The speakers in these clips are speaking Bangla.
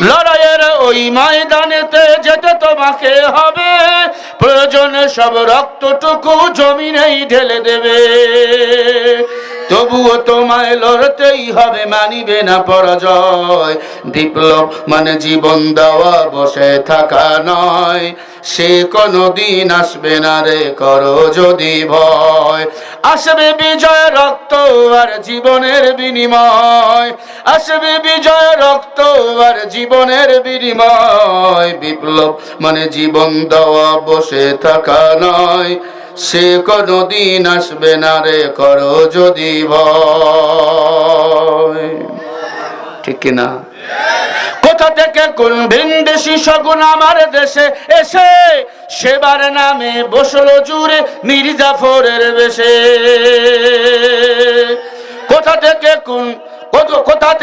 লড়াইয়ের ওই ময়দানেতে যেতে তোমাকে হবে, প্রয়োজনে সব রক্তটুকু জমিনেই ঢেলে দেবে। তবুও তোমায় লড়তেই হবে, মানিবে না পরাজয়। বিপ্লব মানে জীবন দেওয়া, বসে থাকা নয়। সে কোনদিন আসবে না রে, করো যদি ভয়। আসবে বিজয় রক্ত আর জীবনের বিনিময়, আসবে বিজয় রক্ত আর জীবনের বিনিময়। বিপ্লব মানে জীবন দেওয়া, বসে থাকা নয়। সে কোনদিন আসবে না রে, করো যদি ভয়। ঠিক কিনা? কোথা থেকে কোন ভিনদেশি শগুন আমার দেশে এসে সেবার নামে বসলো জুড়ে মির্জাফরের বেশে। কোথা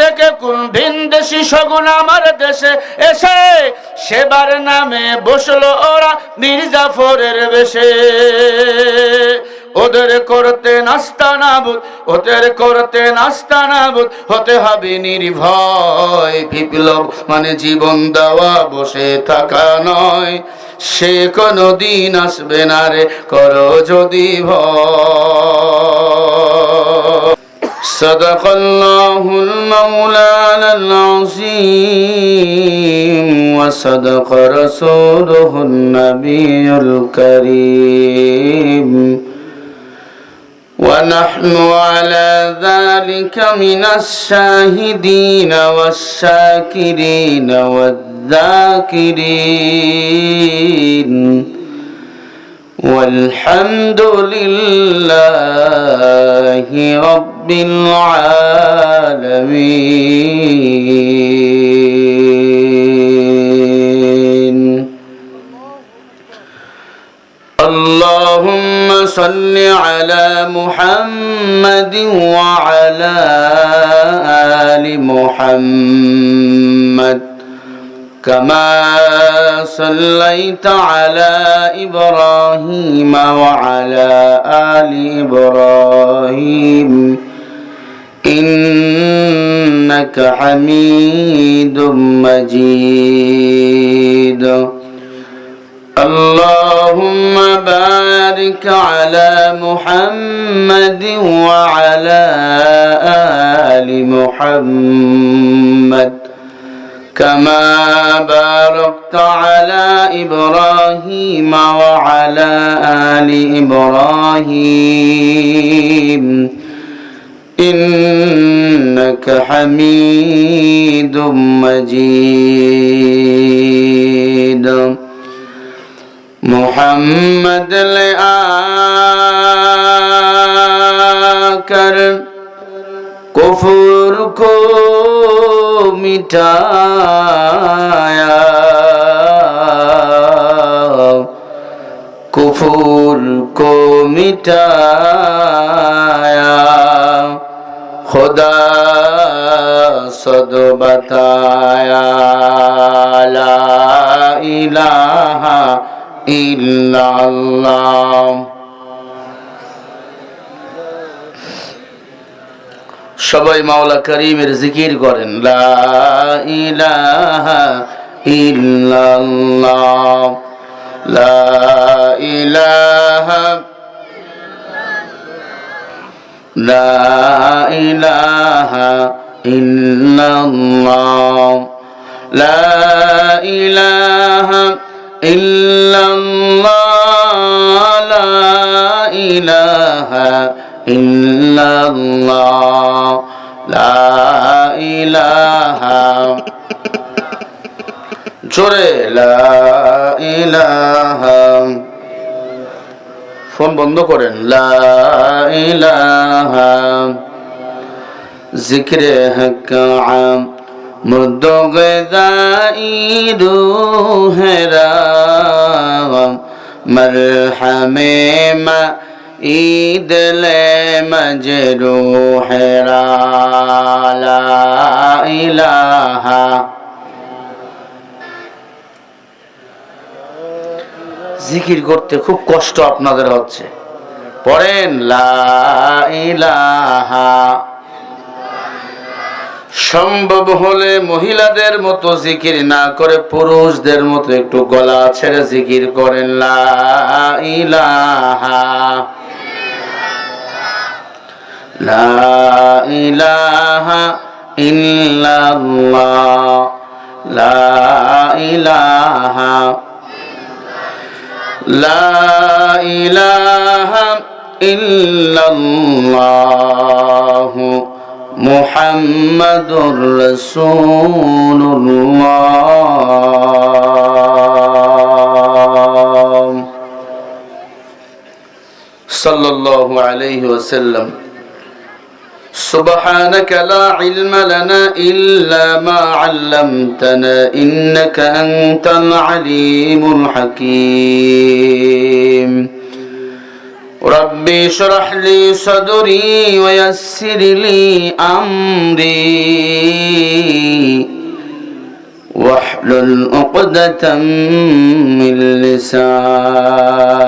থেকে কোন ভিনদেশি শগুন আমার দেশে এসে সেবার নামে বসলো ওরা মির্জাফরের বেশে। ওদের করতে নাস্তানাবুদ, ওদের করতে নাস্তানাবুদ হতে হবে নির্ভয়। বিপ্লব মানে জীবন দেওয়া, বসে থাকা নয়। সে কোনদিন আসবে না রে, করো যদি ভয়। সাদাকাল্লাহুল মাওলানাল আযীম ওয়া সাদাকা রাসূলুহুন নাবিয়ুল কারীম। ونحن على ذلك من الشاهدين والشاكرين والذاكرين والحمد لله رب العالمين. اللهم صل على محمد وعلى آل محمد كما صليت على إبراهيم وعلى آل إبراهيم إنك حميد مجيد. اللهم بارك على محمد وعلى آل محمد كما باركت على إبراهيم وعلى آل إبراهيم إنك حميد مجيد. محمد ले आकर कुफर को मिटाया, कुफर को मिटाया। खुदा सद बताया ला इलाहा ইল্লাল্লাহ। সবাই মাওলা করিমের জিকির করেন, লা ইলাহা ইল্লাল্লাহ, লা ইলাহা, লা ইলাহা ইল্লাল্লাহ, লা ইলাহা ইল্লাল্লাহ, লা ইলাহা ইল্লাল্লাহ, লা ইলাহা, জোরে লা ইলাহা। ফোন বন্ধ করেন, লা ইলাহা। জিক্রে হক আম মুর্দো গদাই রুহরা মরহমে মা ঈদলে মজরুহরা, লা ইলাহা। জিকির করতে খুব কষ্ট আপনাদের হচ্ছে, পড়েন লা ইলাহা। সম্ভব হলে মহিলাদের মতো জিকির না করে পুরুষদের মতো একটু গলা ছেড়ে জিকির করেন, লা ইলাহা লা ইলাহা ইল্লাল্লাহ, লা ইলাহা লা ইলাহা ইল্লাল্লাহ মুহাম্মাদুর রাসূলুল্লাহ সাল্লাল্লাহু আলাইহি ওয়াসাল্লাম। سبحانك لا علم لنا إلا ما علمتنا إنك أنت العليم الحكيم ربي اشرح لي صدري ويسر لي أمري واحلل عقدة من لساني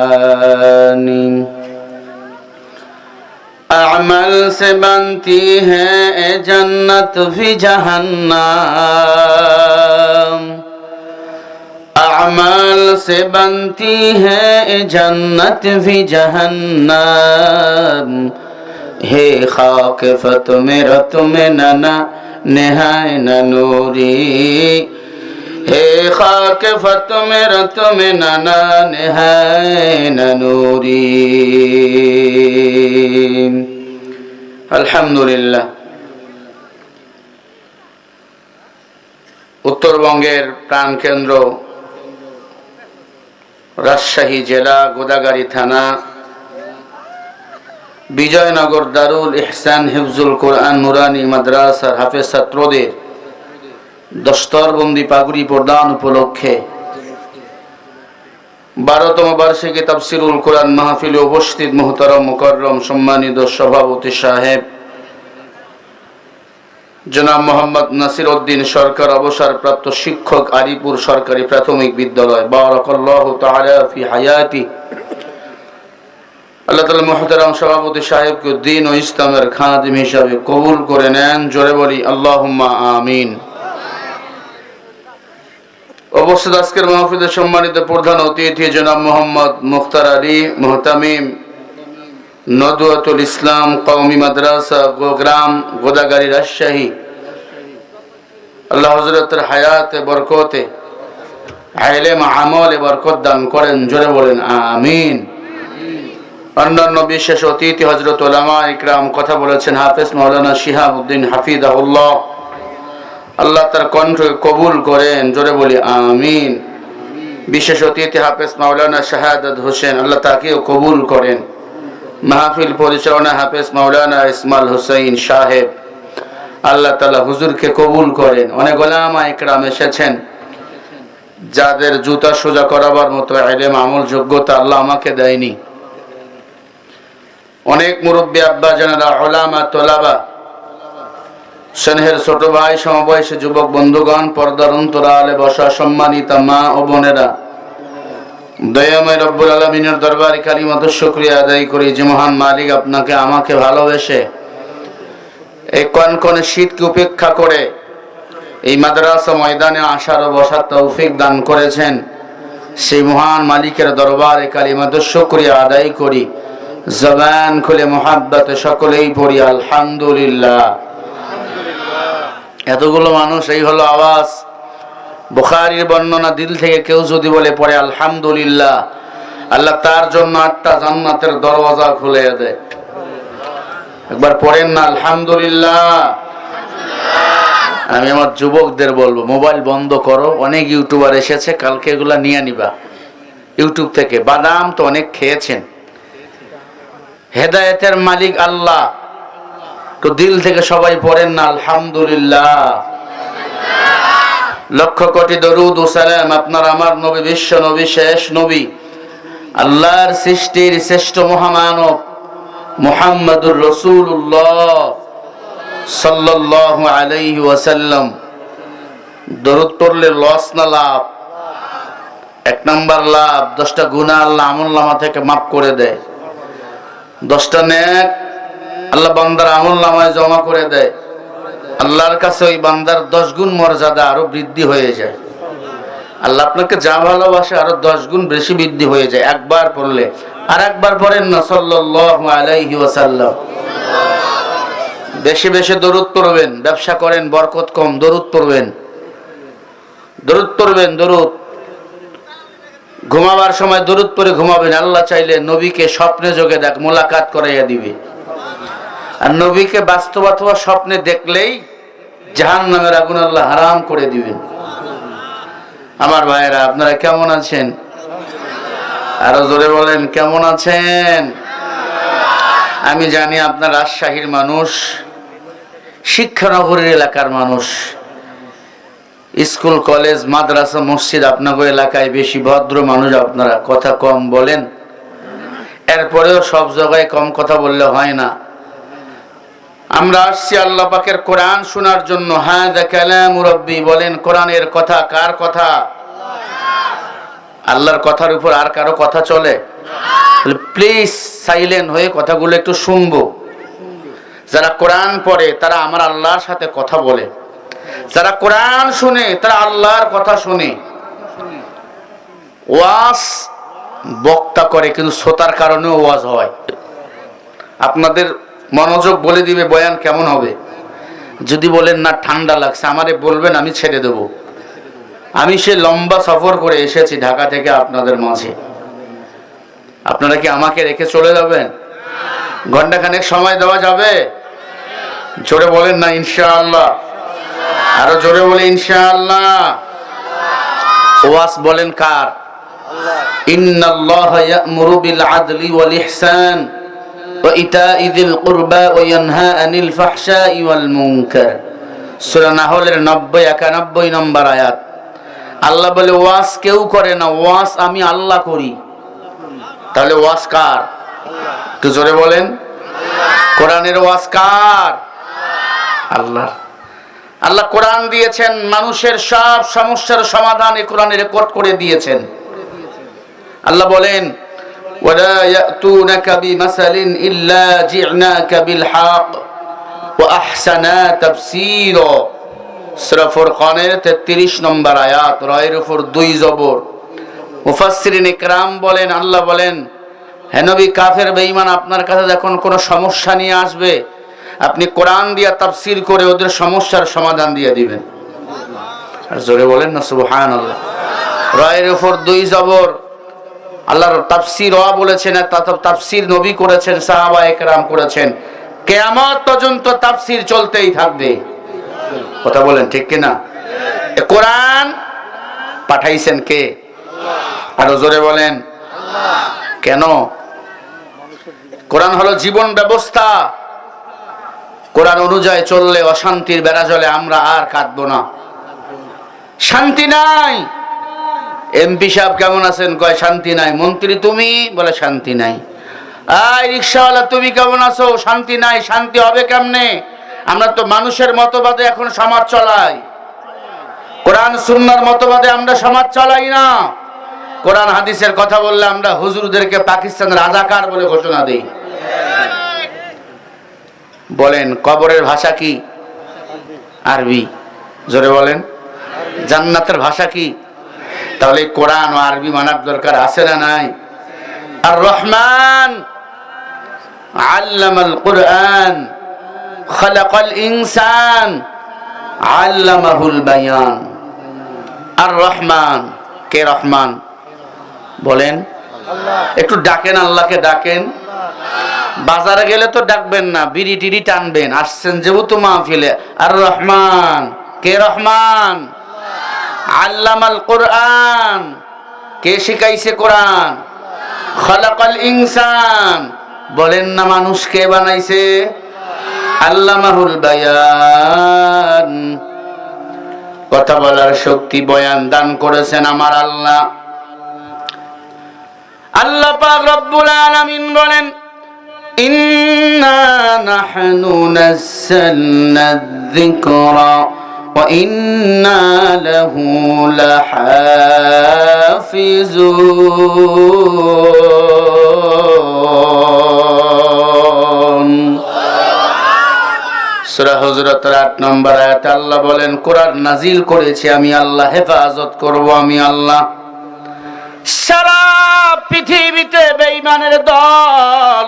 अमल से बनती है जन्नत भी जहन्नम, अमल से बनती है जन्नत भी जहन्नम, हे खाक फत मेरा तुम्हें नना नेहाय नूरी, हे खाक फत मेरा तुम्हें नना नेहाय नूरी। আলহামদুলিল্লাহ। উত্তরবঙ্গের প্রাণকেন্দ্র রাজশাহী জেলা গোদাগাড়ী থানা বিজয়নগর দারুল ইহসান হিফজুল কোরআন নুরানি মাদ্রাসার হাফেজ ছাত্রদের দস্তরবন্দি পাগড়ি প্রদান উপলক্ষে 12তম বার্ষিকী তাফসিরুল কোরআন মাহফিলে উপস্থিত মুহতারাম মুকাররম সম্মানিত সভাপতি সাহেব জনাব মোহাম্মদ নাসির উদ্দিন সরকার, অবসরপ্রাপ্ত শিক্ষক, আলিপুর সরকারি প্রাথমিক বিদ্যালয়, বারাকাল্লাহু তাআলা ফি হায়াতি। আল্লাহ তাআলা মুহতারাম সভাপতি সাহেবকে দ্বীন ও ইসলামের খাদিম হিসাবে কবুল করে নেন, জোরে বলি আল্লাহুম্মা আমিন। অবস্থিত আজকের মাহফিলের সম্মানিত প্রধান অতিথি জনাব মোহাম্মদ মুখতার আলী মুহতামিম, নদওয়াতুল ইসলাম কওমি মাদ্রাসা গোগ্রাম গোদাগাড়ী রাজশাহী। আল্লাহ হযরতের হায়াতে বরকতে ইলম আমলে বরকত দান করেন, জোরে বলেন আমিন। অন্যান্য বিশেষ অতিথি হযরত উলামা ইকরাম কথা বলেছেন, হাফেজ মাওলানা শিহাবউদ্দিন হাফিজাহুল্লাহ, আল্লাহ তার কণ্ঠকে কবুল করেন, জোরে বলি আমিন। বিশেষ অতিথি হাফেজ মাওলানা শাহাদাত হোসেন, আল্লাহ তাকেও কবুল করেন। মাহফিল পরিচালনা হাফেজ মাওলানা ইসমাইল হোসেন সাহেব, আল্লাহ তাআলা হুজুরকে কবুল করেন। অনেক উলামা ইকরাম এসেছেন যাদের জুতা সোজা করাবার মতো ইলম আমল যোগ্যতা আল্লাহ আমাকে দেয়নি। অনেক মুরব্বী আব্বা জানেরা, উলামা তোলাবা, স্নেহের ছোট ভাই, সমবয়সী যুবক বন্ধুগণ, পর্দার অন্তরালে বসা সম্মানিত মা ও বোনেরা, দয়াময় রব্বুল আলামিনের দরবারে কালিমাত শুকরিয়া আদায় করি যে মহান মালিক আপনাকে আমাকে ভালোবেসে এই কনকনে শীতকে উপেক্ষা করে এই মাদ্রাসা ময়দানে আসার ও বসার তৌফিক দান করেছেন। সেই মহান মালিকের দরবারে কালিমাত শুকরিয়া আদায় করি। জবান খুলে মুহাব্বতে সকলেই পড়ি আলহামদুলিল্লাহ। এতগুলো মানুষ, এই হলো আওয়াজ। বুখারীর বর্ণনা, দিল থেকে কেউ যদি বলে পড়ে আলহামদুলিল্লাহ, আল্লাহ তার জন্য 8টা জান্নাতের দরওয়াজা খুলে দেয়। একবার পড়েন না আলহামদুলিল্লাহ। আমি আমার যুবকদের বলবো, মোবাইল বন্ধ করো। অনেক ইউটিউবার এসেছে, কালকে এগুলা নিয়ে নিবা ইউটিউব থেকে। বাদাম তো অনেক খেয়েছেন। হেদায়েতের মালিক আল্লাহ, তো দিল থেকে সবাই পড়েন না আলহামদুলিল্লাহ। লক্ষ কোটি দরুদ ও সালাম আপনার আমার নবী, বিশ্ব নবী, শেষ নবী, আল্লাহর সৃষ্টির শ্রেষ্ঠ মহামানব মুহাম্মদুর রাসূলুল্লাহ সাল্লাল্লাহু আলাইহি ওয়াসাল্লাম। দরুদ পড়লে লস না লাভ? 1 নাম্বার লাভ, 10টা গুনাহ আল্লাহ আমলনামা থেকে মাফ করে দেয়। 10টা নেক আল্লাহ বান্দার আমলনামায় জমা করে দেয়। আল্লাহর কাছে ওই বান্দার 10 গুণ মর্যাদা আরো বৃদ্ধি হয়ে যায়। আল্লাহ আপনাকে যা ভালোবাসে আরো 10 গুণ বেশি বৃদ্ধি হয়ে যায় একবার পড়লে। আর একবার পড়েন না সাল্লাল্লাহু আলাইহি ওয়াসাল্লাম। বেশি বেশি দরুদ পড়বেন। ব্যবসা করেন, বরকত কম, দরুদ পড়বেন, দরুদ পড়বেন, দরুদ। ঘুমাবার সময় দরুদ পড়ে ঘুমাবেন। আল্লাহ চাইলে নবীকে স্বপ্নে যোগে দেখ মোলাকাত করাইয়া দিবে। আর নবীকে বাস্তব অথবা স্বপ্নে দেখলেই জাহান্নামের আগুন আল্লাহ হারাম করে দিবেন। আমার ভাইয়েরা, আপনারা কেমন আছেন? আরো জোরে বলেন, কেমন আছেন? আমি জানি আপনার রাজশাহীর মানুষ, শিক্ষানগরীর এলাকার মানুষ। স্কুল, কলেজ, মাদ্রাসা, মসজিদ আপনাদের এলাকায় বেশি ভদ্র মানুষ। আপনারা কথা কম বলেন, এরপরেও সব জায়গায় কম কথা বললে হয় না। আমরা আসছি আল্লাহ পাকের কোরআন শোনার জন্য। হাযা কালামু রাব্বি, বলেন কোরআনের কথা কার কথা? আল্লাহর কথার উপর আর কারো কথা চলে? প্লিজ সাইলেন্ট হয়ে কথাগুলো একটু শুনবো। যারা কোরআন পড়ে তারা আমার আল্লাহর সাথে কথা বলে, যারা কোরআন শুনে তারা আল্লাহর কথা শুনে। ওয়াজ বক্তা করে, কিন্তু শ্রোতার কারণে ওয়াজ হয়। আপনাদের মনোযোগ বলে দিবে বয়ান কেমন হবে। যদি বলেন না ঠান্ডা লাগছে, আমারে বলবেন, আমি ছেড়ে দেব। আমি সে লম্বা সফর করে এসেছি ঢাকা থেকে আপনাদের মাঝে। আপনারা কি আমাকে রেখে চলে যাবেন? ঘন্টাখানেক সময় দেওয়া যাবে? জোরে বলেন না ইনশাআল্লাহ। আরো জোরে বলে ইনশাআল্লাহ। ওয়াজ বলেন কার? ইন্নাল্লাহা ইয়া'মুরু বিল আদলি ওয়াল ইহসান ওয়া ইতা'i যিল কুরবা ওয়া ইয়ানহা আনিল ফাহশাই ওয়াল মুনকার। সূরা নাহলের 90-91 নম্বর আয়াত। আল্লাহ বলে ওয়াজ কেউ করে না, ওয়াজ আমি আল্লাহ করি। তাহলে ওয়াজ কার? একটু জোরে বলেন। কোরআনের ওয়াজ কার? আল্লাহ। আল্লাহ কোরআন দিয়েছেন, মানুষের সব সমস্যার সমাধান এই কোরআনে রেকর্ড করে দিয়েছেন। আল্লাহ বলেন ওয়ালা ইয়াতুনাকা বিমাসালিন ইল্লা জি'নাকা বিল হক ওয়া আহসানা তাফসীরা। সূরা ফুরকানের 33 নম্বর আয়াত, রায়ের উপর 2 জবর। মুফাসসিরিন ইকরাম বলেন, আল্লাহ বলেন, হে নবী, কাফের বেঈমান আপনার কাছে যখন কোনো সমস্যা নিয়ে আসবে, আপনি কোরআন দিয়া তাফসীর করে ওদের সমস্যার সমাধান দিয়ে দিবেন। আর জোরে বলেন না সুবহানাল্লাহ। রায়ের উপর 2 জবর। আল্লাহর তাফসীর ওয়া বলেছেন, তাফসীর নবী করেছেন, সাহাবায়ে কেরাম করেছেন। কিয়ামত পর্যন্ত তাফসীর চলতেই থাকবে। কথা বলেন ঠিক কি না? কোরআন পাঠাইছেন কে? আরো জোরে বলেন আল্লাহ। কেন? কোরআন হলো জীবন ব্যবস্থা। কোরআন অনুযায়ী চললে অশান্তির বেড়া জ্বলে, আমরা আর কাঁদবো না। শান্তি নাই। এমপি সাহেব কেমন আছেন? কয় শান্তি নাই। মন্ত্রী তুমি? বলে শান্তি নাই। আয় রিকশাওয়ালা তুমি কেমন আছো? শান্তি নাই। শান্তি হবে কেমনে? আমরা তো মানুষের মতবাদে এখন সমাজ চালাই, কোরআন সুন্নাহর মতবাদে আমরা সমাজ চালাই না। কোরআন হাদিসের কথা বললে আমরা হুজুরদেরকে পাকিস্তানের রাজাকার বলে ঘোষণা দেই। বলেন কবরের ভাষা কি? আরবি। জোরে বলেন। জান্নাতের ভাষা কি? তাহলে কোরআন ও আরবি মানার দরকার আছে না নাই? আর রহমান আল্লামাল কুরআন খালাকাল ইনসান আল্লামাহুল বায়ান। আর রহমান কে? রহমান বলেন। একটু ডাকেন, আল্লাহকে ডাকেন। বাজারে গেলে তো ডাকবেন না, বিড়ি টিড়ি টানবেন। আসছেন যেহেতু মাহফিলে, আর রহমান কে? রহমান। আল্লামাল কুরআন কে শিখাইছে কোরআন? খালাকাল ইনসান বলেন না, মানুষ কে বানাইছে? আল্লামাহুল বায়ান। কথা বলার শক্তি, বয়ান দান করেছেন আমার আল্লাহ। আল্লাহ পাক রব্বুল আলামিন বলেন, ইন্না নাহনু নাযালনা যিকরা ওয়া ইন্না লাহু লাহাফিজুন। সূরা হুজুরাতের 8 নম্বর আয়াতে আল্লাহ বলেন, কোরআন নাজিল করেছি আমি আল্লাহ, হেফাজত করব আমি আল্লাহ। সারা পৃথিবীতে বেঈমানের দল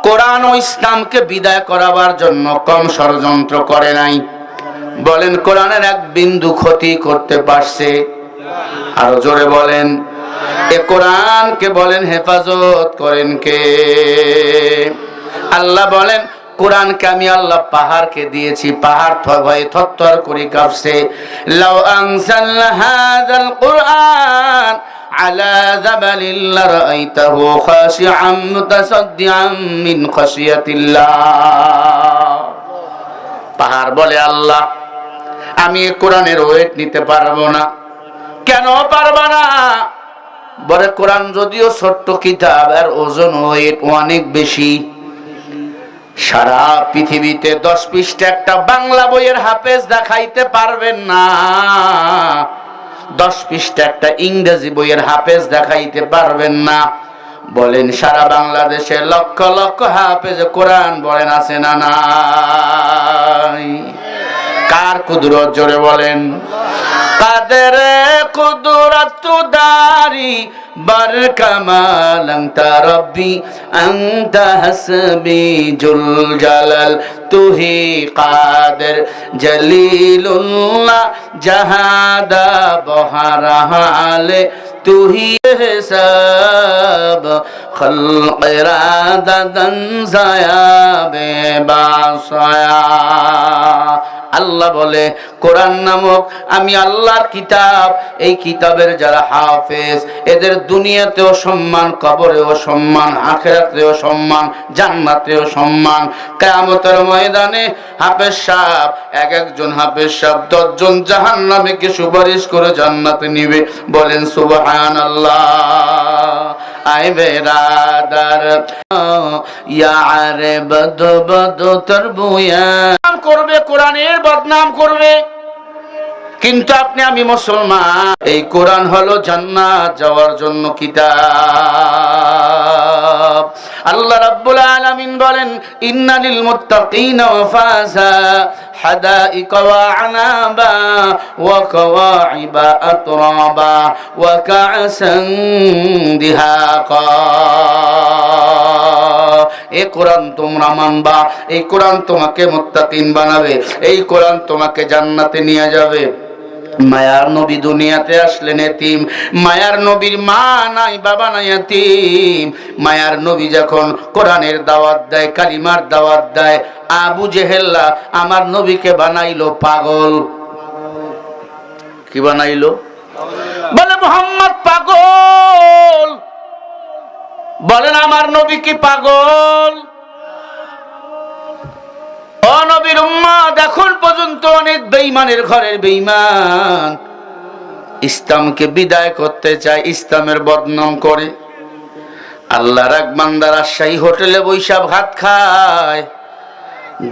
কোরআন ও ইসলামকে বিদায় করাবার জন্য কম ষড়যন্ত্র করে নাই। বলেন কোরআনের এক বিন্দু ক্ষতি করতে পারছে? আরো জোরে বলেন। এ কোরআনকে বলেন হেফাজত করেন কে? আল্লাহ বলেন কোরআনকে আমি আল্লাহ পাহাড়কে দিয়েছি, পাহাড় ভয়ে থরথর করে কাঁপছে। লাউ আনজালনা হাযাল কুরআন আলা যাবালিন লারাআইতাহু খাশিআম মুতাসাদ্দিআম মিন খাশিয়াতিল্লাহ। পাহাড় বলে আল্লাহ আমি এই কোরআনের ওয়েট নিতে পারবো না। কেন পারবা না? বলে কোরআন যদিও ছোট্ট কিতাব, আর ওজন ওয়েট অনেক বেশি। সারা পৃথিবীতে 10 পৃষ্ঠা একটা বাংলা বইয়ের হাফেজ দেখাইতে পারবেন না, 10 পৃষ্ঠা একটা ইংরেজি বইয়ের হাফেজ দেখাইতে পারবেন না। বলেন সারা বাংলাদেশে লক্ষ লক্ষ হাফেজ কোরআন বলেন আছে না নাই? কার কুদরত জোরে বলেন। কাদের কুদরত দারি বার কামাল আনতা রব্বি আনতা হাসবি জুল জালাল তুহি কাদের জলিলুল্লাহ জাহাদা বহরহালে তুহি হিসাব খলক ইরাদাদান যায়াবে বাসায়া। আল্লাহ বলে কোরআন নামক আমি আল্লাহর কিতাব, এই কিতাবের যারা হাফেজ এদের দুনিয়াতেও সম্মান, কবরেও সম্মান, আখিরাতেও সম্মান, জান্নাতেও সম্মান। কিয়ামতের ময়দানে হাফেজ সাহেব একজন হাফেজ সাহেব 10 জন জাহান্নামীকে সুপারিশ করে জান্নাতে নিবে। বলেন সুবহানাল্লাহ। আই বেরাদার ইয়া আরে বদ বদ তরবুয়া করবে, কোরআনের বদনাম করবে। কিন্তু আপনি আমি মুসলমান, এই কোরআন হলো জান্নাত যাওয়ার জন্য কিতাব। আল্লাহ রাব্বুল আলামিন বলেন ইন্নালিল মুত্তাকিনা মাফাজা হাদাইকা ওয়া আনাবা ওয়া কাওয়াইবা আতরাবা ওয়া কা'সান দিহাকা। এই কোরআন তোমরা মানবা, এই কোরআন তোমাকে মুত্তাকিন বানাবে, এই কোরআন তোমাকে জান্নাতে নিয়ে যাবে। মায়ার নবী দুনিয়াতে আসলেন এতিম, মায়ার নবীর মা নাই, বাবা নাই, এতিম। মায়ার নবী যখন কোরআনের দাওয়াত দেয়, কালিমার দাওয়াত দেয়, আবু জেহেল্লা আমার নবীকে বানাইলো পাগল। কি বানাইলো? বলে মুহাম্মদ পাগল। বলেন আমার নবী কি পাগল? ও নবীর উম্মত, এখন পর্যন্ত অনেক বেঈমানের ঘরের বেঈমান ইসলামকে বিদায় করতে চায়, ইসলামের বদনাম করে। আল্লাহর এক বান্দা রাজশাহী হোটেলে বৈশা ভাত খায়,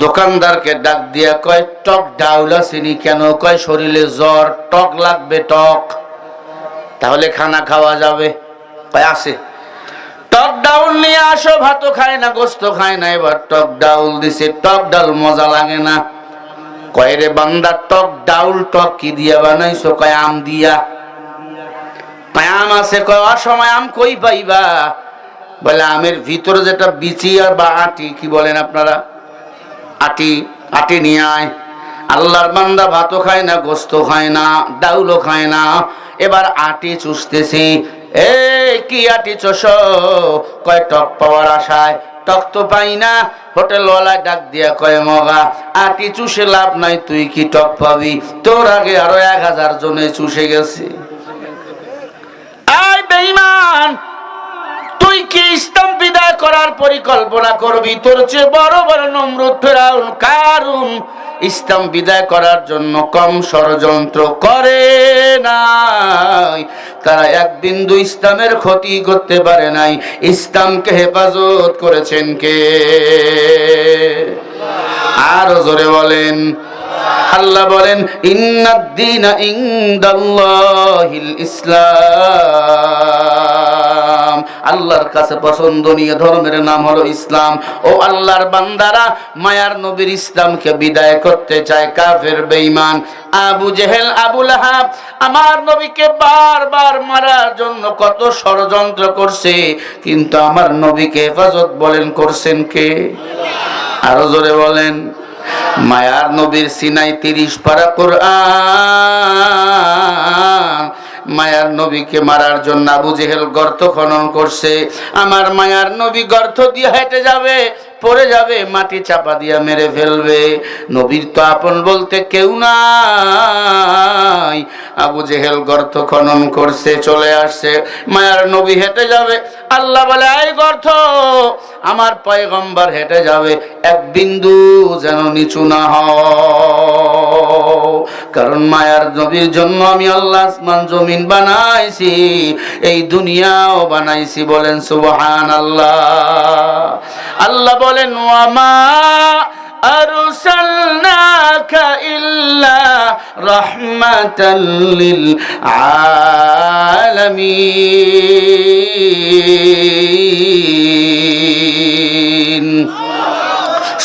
দোকানদারকে ডাক দিয়া কয় টক ডাউল আসেনি কেন? কয় শরীরে জ্বর, টক লাগবে টক। তাহলে খানা খাওয়া যাবে? কয় আসে। টক ডাউল নিয়ে আসো। ভাতও খায় না, গোস্ত খায় না, এবার টক ডাউল দিছে। টক ডাউল মজা লাগে না। কয় রে বান্দা টক ডাউল টক কি দিয়া বানাইছো? কয় আম দিয়া। কয় আম আছে? কয় অসময় আম কই পাইবা? বলে আমের ভিতরে যেটা বিচি আর বা আটি, কি বলেন আপনারা? আটি, আটি নিয়ে আয়। আল্লাহর বান্দা ভাতও খায় না, গোস্ত খায় না, ডাউলও খায় না, এবার আটি চুষতেছি। কি আটি চোষ? কয় টক পাওয়ার আশায়। টক তো পাই না। হোটেলওয়ালা ডাক দিয়া কয় মগা আটি চুষে লাভ নাই, তুই কি টক পাবি? তোর আগে আরো 1000 জনে চুষে গেছে। আয় বেঈমান, তুই কি ইসলাম বিদায় করার পরিকল্পনা করবি? তোর চেয়ে বড় বড় নমরুদ, ফেরাউন, কারুন ইসলাম বিদায় করার জন্য কম ষড়যন্ত্র করে নাই। তারা এক বিন্দু ইসলামের ক্ষতি করতে পারে নাই। ইসলামকে হেফাজত করেছেন কে? আরো জোরে বলেন। আল্লাহ বলেন ইন্নাদ-দীনা ইনদাল্লাহিল ইসলাম। ইসলাম। আল্লাহর কাছে পছন্দনীয় ধর্মের নাম হলো ইসলাম। ও আল্লাহর বান্দারা, মায়ার নবীর ইসলামকে বিদায় করতে চায় কাফের বেঈমান আবু জেহেল আবু লাহাব। আমার নবীকে বারবার মারার জন্য কত ষড়যন্ত্র করছে, কিন্তু আমার নবীকে হেফাজত বলেন করছেন কে? আরো জোরে বলেন। মায়ার নবীর সিনাই 30 পারা কোরআন। মায়ার নবীকে মারার জন্য আবু জেহেল গর্ত খনন করছে। আমার মায়ার নবী গর্ত দিয়ে হেঁটে যাবে, পড়ে যাবে, মাটি চাপা দিয়া মেরে ফেলবে। নবীর তো আপন বলতে কেউ নাই। আবু জেহেল গর্ত খনন করছে, চলে আসছে, মায়ার নবী হেঁটে যাবে। আল্লাহ বলে, এই গর্ত আমার পয়গম্বর হেঁটে যাবে, এক বিন্দু যেন নিচু না হও, কারণ মায়ার নবীর জন্য আমি আল্লাহ আসমান জমিন বানাইছি, এই দুনিয়াও বানাইছি। বলেন সুবহানাল্লাহ। আল্লাহ বলেন, ওয়ামা আরসালনাকা ইল্লা রাহমাতাল লিল আলামিন।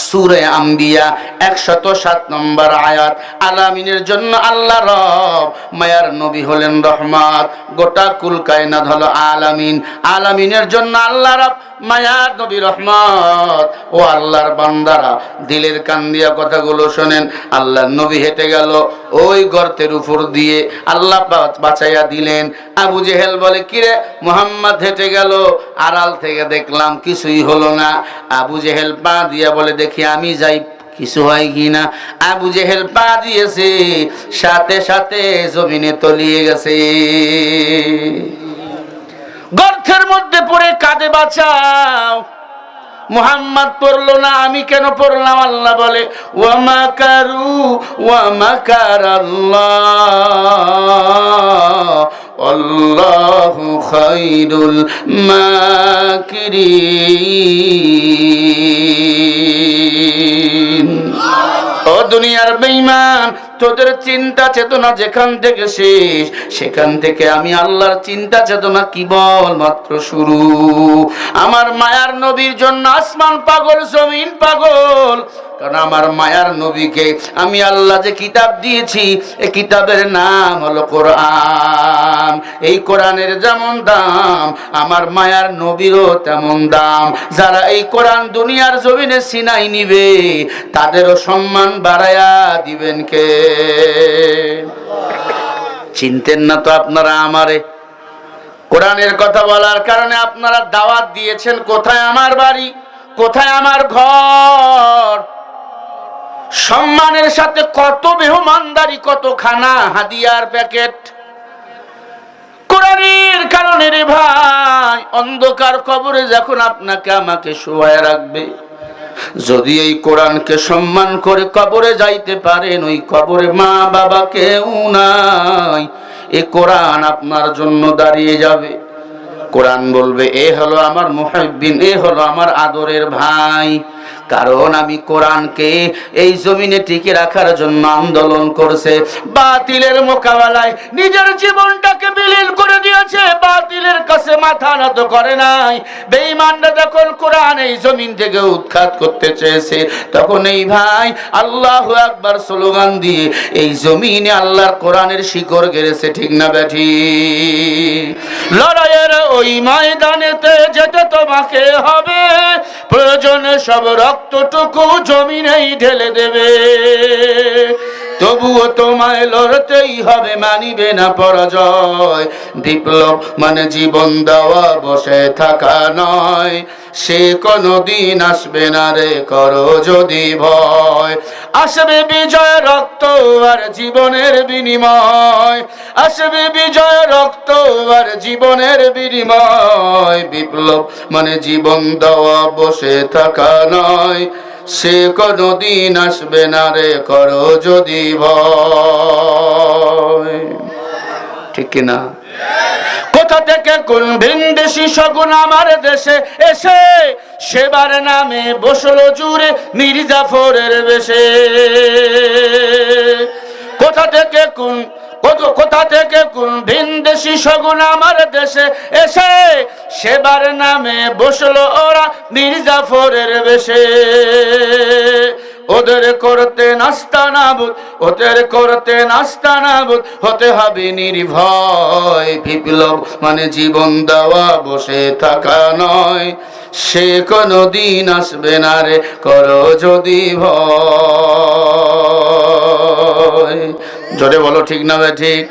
সূরা আম্বিয়া 107 নম্বর আয়াত। আলামিনের জন্য আল্লাহ রব, মায়ার নবী হলেন রহমত, গোটা কুল কায়নাত হলো আলামিন। আলামিনের জন্য আল্লাহ রব, মায়ার নবী রহমত। ও আল্লাহর বান্দারা, দিলের কান দিয়া কথাগুলো শোনেন। আল্লাহর নবী হেঁটে গেল ওই গর্তের উপর দিয়ে, আল্লাহ বাঁচাইয়া দিলেন। আবু জেহেল বলে, কিরে মুহাম্মদ হেঁটে গেল, আড়াল থেকে দেখলাম কিছুই হলো না। আবু জেহেল পা দিয়া বলে, দেখি আমি যাই কিছু হয় কিনা। আবু জেহেল পা দিয়েছে, সাথে সাথে জমিনে তলিয়ে গেছে। গর্তের মধ্যে পড়ে কাঁদে, বাঁচাও। মুহাম্মদ পড়লো না, আমি কেন পড়লাম? আল্লাহ বলে, ওয়া মাকারু ওয়া মাকারাল্লাহ আল্লাহু খায়রুল মাকিরিন। ও দুনিয়ার বেঈমান, তোদের চিন্তা চেতনা যেখান থেকে শেষ, সেখান থেকে আমি আল্লাহর চিন্তা চেতনা কেবল মাত্র শুরু। আমার মায়ার নবীর জন্য আসমান পাগল, জমিন পাগল, কারণ আমার মায়ার নবীকে আমি আল্লাহ যে কিতাব দিয়েছি, এই কিতাবের নাম হলো কোরআন। এই কোরআনের যেমন দাম, আমার মায়ার নবীরও তেমন দাম। যারা এই কোরআন দুনিয়ার জমিনে সিনাই নিবে, তাদেরও সম্মান বাড়ায়া দিবেন কে? চিনতেন না তো আপনারা আমারে? কোরআনের কথা বলার কারণে আপনারা দাওয়াত দিয়েছেন, কোথায় আমার বাড়ি, কোথায় আমার ঘর। সম্মানের সাথে কত মেহমানদারি, কত খানা, হাদিয়ার প্যাকেট। কোরআনের কারণে রে ভাই, অন্ধকার কবরে যখন আপনাকে আমাকে শোয়ায় রাখবে, যদি এই কোরআনকে সম্মান করে কবরে যাইতে পারেন, ওই কবরে মা বাবা কেউ নাই, এই কোরআন আপনার জন্য দাঁড়িয়ে যাবে। কোরআন বলবে, এ হলো আমার মুহিব্বিন, এ হলো আমার আদরের ভাই। কারণ আমি কোরআনকে এই জমিনে টিকে রাখার জন্য আন্দোলন করছে, বাতিলের মোকাবেলায় নিজের জীবনটাকে বিলীন করে দিয়েছে, বাতিলের কাছে মাথা নত করে নাই। বেঈমানরা যখন কোরআন এই জমিন থেকে উৎখাত করতে চেয়েছে, তখন এই ভাই আল্লাহু আকবার স্লোগান দিয়ে এই জমিনে আল্লাহর কোরআনের শিকড় গেড়েছে। ঠিক না ব্যাঠি? লড়াইয়ের ওই ময়দানেতে যেতে তোমাকে হবে, প্রয়োজনে সব রক্তটুকু জমিনেই ঢেলে দেবে, তবুও তোমায় লড়তেই হবে, মানিবে না পরাজয়। বিপ্লব মানে জীবন দেওয়া, বসে থাকা নয়, সে কোনদিন আসবে না রে, করো যদি ভয়। আসবে বিজয়, রক্ত আর জীবনের বিনিময়, আসবে বিজয়, রক্ত আর জীবনের বিনিময়। বিপ্লব মানে জীবন দেওয়া, বসে থাকা নয়, সে কোনদিন আসবে না রে, করো যদি ভয়। ঠিক কিনা? কোথা থেকে কোন ভিনদেশি শগুন আমার দেশে এসে সেবার নামে বসলো জুড়ে মির্জাফরের বেশে। কোথা থেকে কোন ভিনদেশি শগুন আমার দেশে এসে সেবার নামে বসলো ওরা মির্জাফরের বেশে। ওদের করতে নাস্তানাবুদ, ওদের করতে নাস্তানাবুদ হতে হবে নির্ভয়। বিপ্লব মানে জীবন দেওয়া, বসে থাকা নয়। সে কোনদিন আসবে না রে, করো যদি ভয়। জোরে বলো ঠিক না বে ঠিক?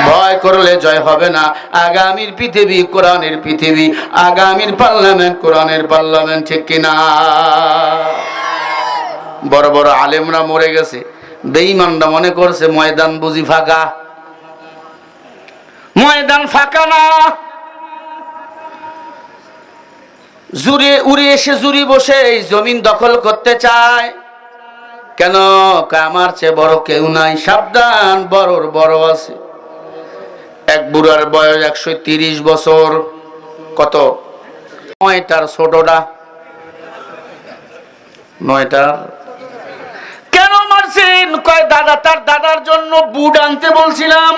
ভয় করলে জয় হবে না। আগামীর পৃথিবী কোরআনের পৃথিবী, আগামীর পার্লামেন্ট কোরআনের পার্লামেন্ট, ঠিক কিনা? বড় বড় আলেমরা মরে গেছে, বেঈমানরা মনে করছে ময়দান বুঝি ফাঁকা। ময়দান ফাঁকা না, জুড়ে উড়ে এসে জুড়ি বসে এই জমিন দখল করতে চায়। কেন? আমার চেয়ে বড় কেউ নাই। সাবধান, বড়র বড় আছে। এক বুড়ার বয়স 130 বছর। কত? 9টার ছোটটা, 9টার। কেন মারছেন? কয় দাদা, তার দাদার জন্য বুট আনতে বলছিলাম,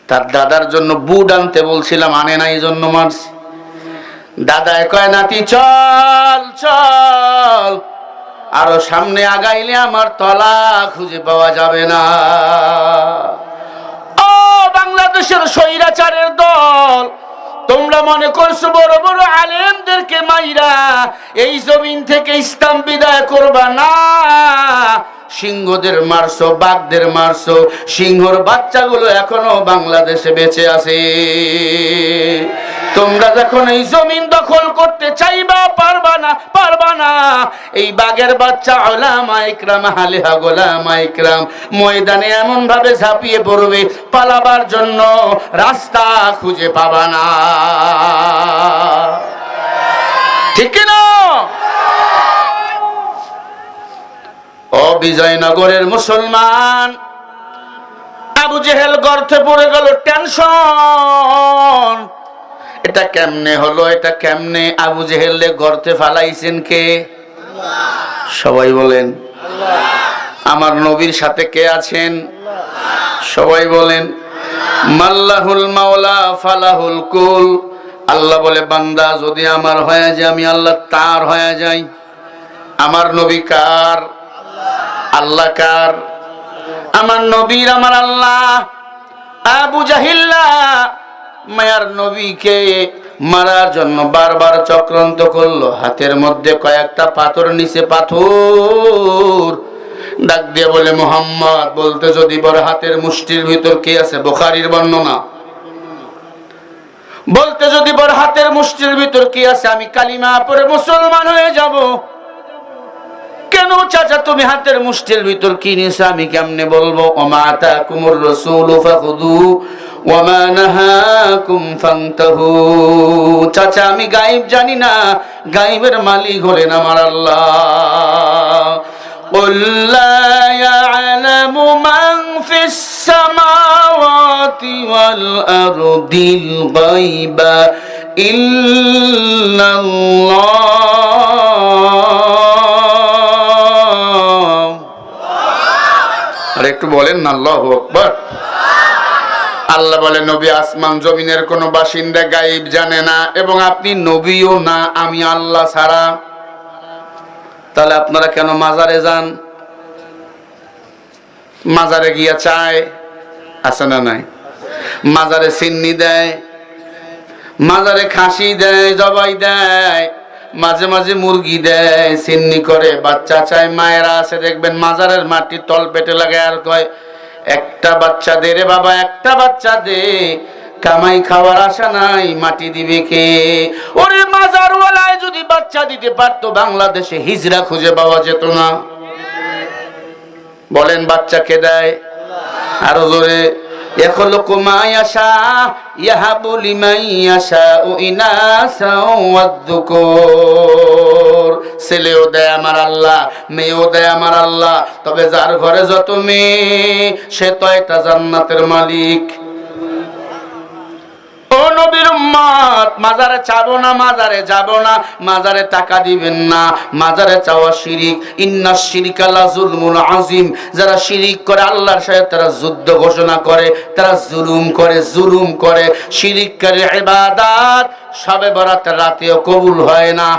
তার দাদার জন্য বুট আনতে বলছিলাম, আনে না, এই জন্য মারছি। দাদায় কয় নাতি চল চল, আরো সামনে আগাইলে আমার তলা খুঁজে পাওয়া যাবে না। ও বাংলাদেশের স্বৈরাচারের দল, তোমরা মনে করছো বড় বড় আলেমদেরকে মাইরা এই জমিন থেকে ইসলাম বিদায় করবা না। সিংহদের মারছো, বাঘদের মারছো, সিংহর বাচ্চাগুলো এখনো বাংলাদেশে বেঁচে আছে। তোমরা যখন এই জমিন দখল করতে চাইবা, পারবা না, পারবা না। এই বাঘের বাচ্চা উলামা ইকরাম, হালিহা গোলামা ইকরাম ময়দানে এমন ভাবে ঝাঁপিয়ে পড়বে, পালাবার জন্য রাস্তা খুঁজে পাবা না, ঠিক না? ও বিজয়নগরের মুসলমান, আবু জেহেল গর্তে পড়ে গেল, টেনশন। এটা কেমনে হলো? এটা কেমনে? আবু জেহেলে গর্তে ফালাইছেন কে? সবাই বলেন আমার নবীর সাথে কে আছেন? সবাই বলেন মাল্লাহুল মাওলা ফালাহুল কুল। আল্লাহ বলে, বান্দা যদি আমার হয়ে যায়, আমি আল্লাহ তার হয়ে যাই। আমার নবী কার? আল্লাহ কার? আমার নবীর, আমার আল্লাহ। আবু জাহিল্লা মায়ার নবীকে মারার জন্য বারবার চক্রান্ত করলো। হাতের মধ্যে কয়েকটা পাথর, নিচে পাথর। ডাক দিয়ে বলে, মুহাম্মদ বলতে যদি বড় হাতের মুষ্টির ভিতর কে আছে? বুখারীর বর্ণনা। বলতে যদি বড় হাতের মুষ্টির ভিতর কি আছে, আমি কালিমা পড়ে মুসলমান হয়ে যাব। কেন চাচা তুমি হাতের মুষ্টির ভিতর কি নিয়েছো আমি কেমনে বলবো? ওমা আতাকুমুর রাসূলু ফাখুযু ওয়া মা নাহাকুম ফান্তাহু। চাচা আমি গায়েব জানি না, গায়েবের মালিক হলেন আমার আল্লাহ। কুল লা ইয়ালামু মান ফিস সামাওয়াতি ওয়াল আরদিল গায়বা ইল্লাল্লাহ। আর একটু বলেন না আল্লাহু আকবার। আল্লাহ বলে, নবী আসমান জমিনের কোন বাসিন্দা গায়েব জানে না, এবং আপনি নবীও না, আমি আল্লাহ ছাড়া। তাহলে আপনারা কেন মাজারে যান? মাজারে গিয়া চায় আছে না নাই? মাজারে সিন্নি দেয়, মাজারে খাসি দেয়, জবাই দেয়, মাঝে মাঝে মুরগি দেয়, সিন্নি করে, বাচ্চা চায়। মায়েরা আছে দেখবেন মাজারের মাটি তল পেটে লাগে, আর কয় একটা বাচ্চা দে রে বাবা, একটা বাচ্চা দে, কামাই খাওয়ার আশা নাই, মাটি দিবে কে? ওরে মাজারওয়ালায় যদি বাচ্চা দিতে পারতো, বাংলাদেশে হিজড়া খুঁজে পাওয়া যেত না। বলেন বাচ্চা কে দেয়? আরো জোরে। ইয়াখলুকু মা ইয়াশা ইয়াহাবু লিমান ইয়াশাউ ইনাসা ওয়াদ-যুকুর। ছেলেও দেয় আমার আল্লাহ, মেয়েও দেয় আমার আল্লাহ। তবে যার ঘরে যত মেয়ে, সে তো একটা জান্নাতের মালিক। ও নবীর উম্মত, মাজারে চাবো না, মাজারে যাব না, মাজারে টাকা দিবেন না, মাজারে চাওয়া শিরিক। ইন্নাশ শিরকা লাযুলমুন আযীম। যারা শিরিক করে আল্লাহর সাথে, তারা যুদ্ধ ঘোষণা করে, তারা জুলুম করে, জুলুম করে। শিরিককারী ইবাদত শবে বরাতের রাতেও কবুল হয় না।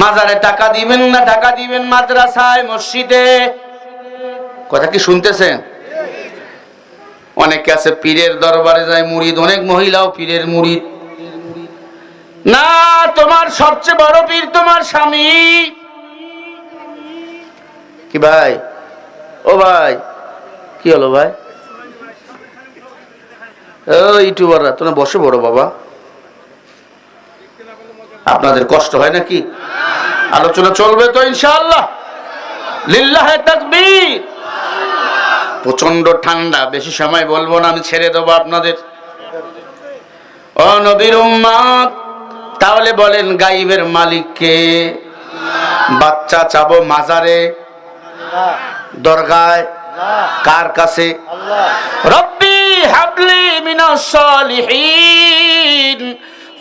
মাজারে টাকা দিবেন না, টাকা দিবেন মাদ্রাসায়, মসজিদে। কথা কি শুনতেছেন? অনেকে আছে পীরের দরবারে যায় মুরিদ, অনেক মহিলাও পীরের মুরিদ। না, তোমার সবচেয়ে বড় পীর তোমার স্বামী। কি ভাই? ও ভাই, কি হলো ভাই? ও ইউটিউবাররা, তোমরা বসে বড় বাবা, আপনাদের কষ্ট হয় নাকি? আলোচনা চলবে তো ইনশাআল্লাহ। লিল্লাহে তাকবীর। প্রচন্ড ঠান্ডা, বেশি সময় বলবো না, আমি ছেড়ে দেবো আপনাদের। ও নবীর উম্মত, তাহলে বলেন গাইবের মালিক কে? বাচ্চা চাবো মাজারে, দরগায়, কার কাছে? রব্বি হাবলি মিনাস সালিহিন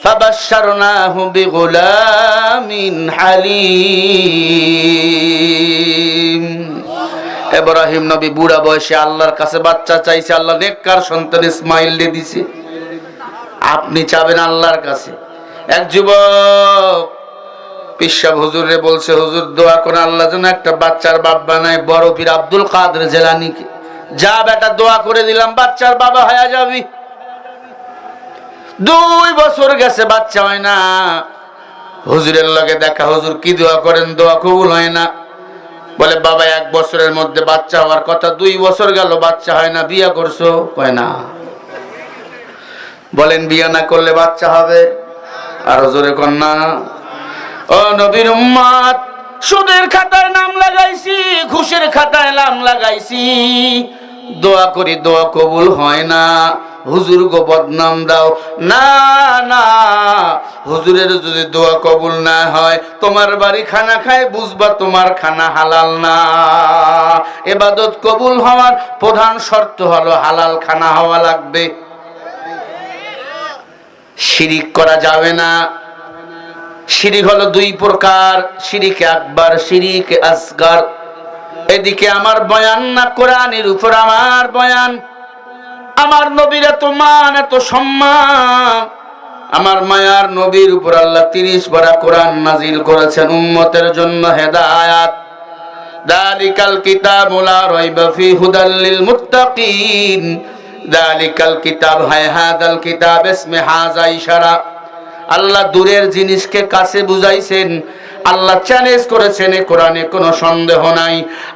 ফাবাশশারনাহু বিগুলামিন হালিম। ইব্রাহিম নবী বুড়া বয়সে আল্লাহর কাছে বাচ্চা চাইছে, আল্লাহ নেককার সন্তান ইসমাইল দিয়ে দিছে। আপনি চাবেন আল্লাহর কাছে। এক যুবক পিসাব হুজুরে বলছে, হুজুর দোয়া করে আল্লাহ যেন একটা বাচ্চার বাপ বানায় বড় পীর আব্দুল কাদের জেলানীকে। যা বেটা, দোয়া করে দিলাম, বাচ্চার বাবা হয়ে যাবি। 2 বছর গেছে, বাচ্চা হয় না। হুজুরের লগে দেখা, হুজুর কি দোয়া করেন? দোয়া কবুল হয় না। বলে বাবা 1 বছরের মধ্যে বাচ্চা হওয়ার কথা, 2 বছর গেল বাচ্চা হয় না, বিয়ে করছো? কয় না। বলেন বিয়ে না করলে বাচ্চা হবে? আর জোরে কন্যা। ও নবীর উম্মত, সুদের খাতায় নাম লাগাইছি, ঘুষের খাতায় নাম লাগাইছি, দোয়া করি দোয়া কবুল হয় না। হুজুর গো বদনাম দাও। না না, হুজুরের যদি দোয়া কবুল না হয়, তোমার বাড়ি খানা খায় বুঝবা তোমার খানা হালাল না। ইবাদত কবুল হওয়ার প্রধান শর্ত হলো হালাল খানা হওয়া লাগবে। শিরিক করা যাবে না। শিরিক হলো 2 প্রকার, শিরিক আকবার, শিরিক আসগার। এদিকে আমার বয়ান না, কোরআনের উপর আমার বয়ান। আমার নবীর এত মান, এত সম্মান। আমার মায়ার নবীর উপর আল্লাহ 30 পারা কোরআন নাজিল করেছেন উম্মতের জন্য হেদায়াত। দালিকাল কিতাবু লা রাইবা ফি হুদাল লিল মুত্তাকিন। দালিকাল কিতাব, হায় হাদাল কিতাব ইসমে হাযা ইশারা। আল্লাহ দূরের জিনিসকে কাছে বুঝাইছেন। আল্লাহ চ্যালেঞ্জ করেছেন, এ কোরআনে কোনো সন্দেহ নাই।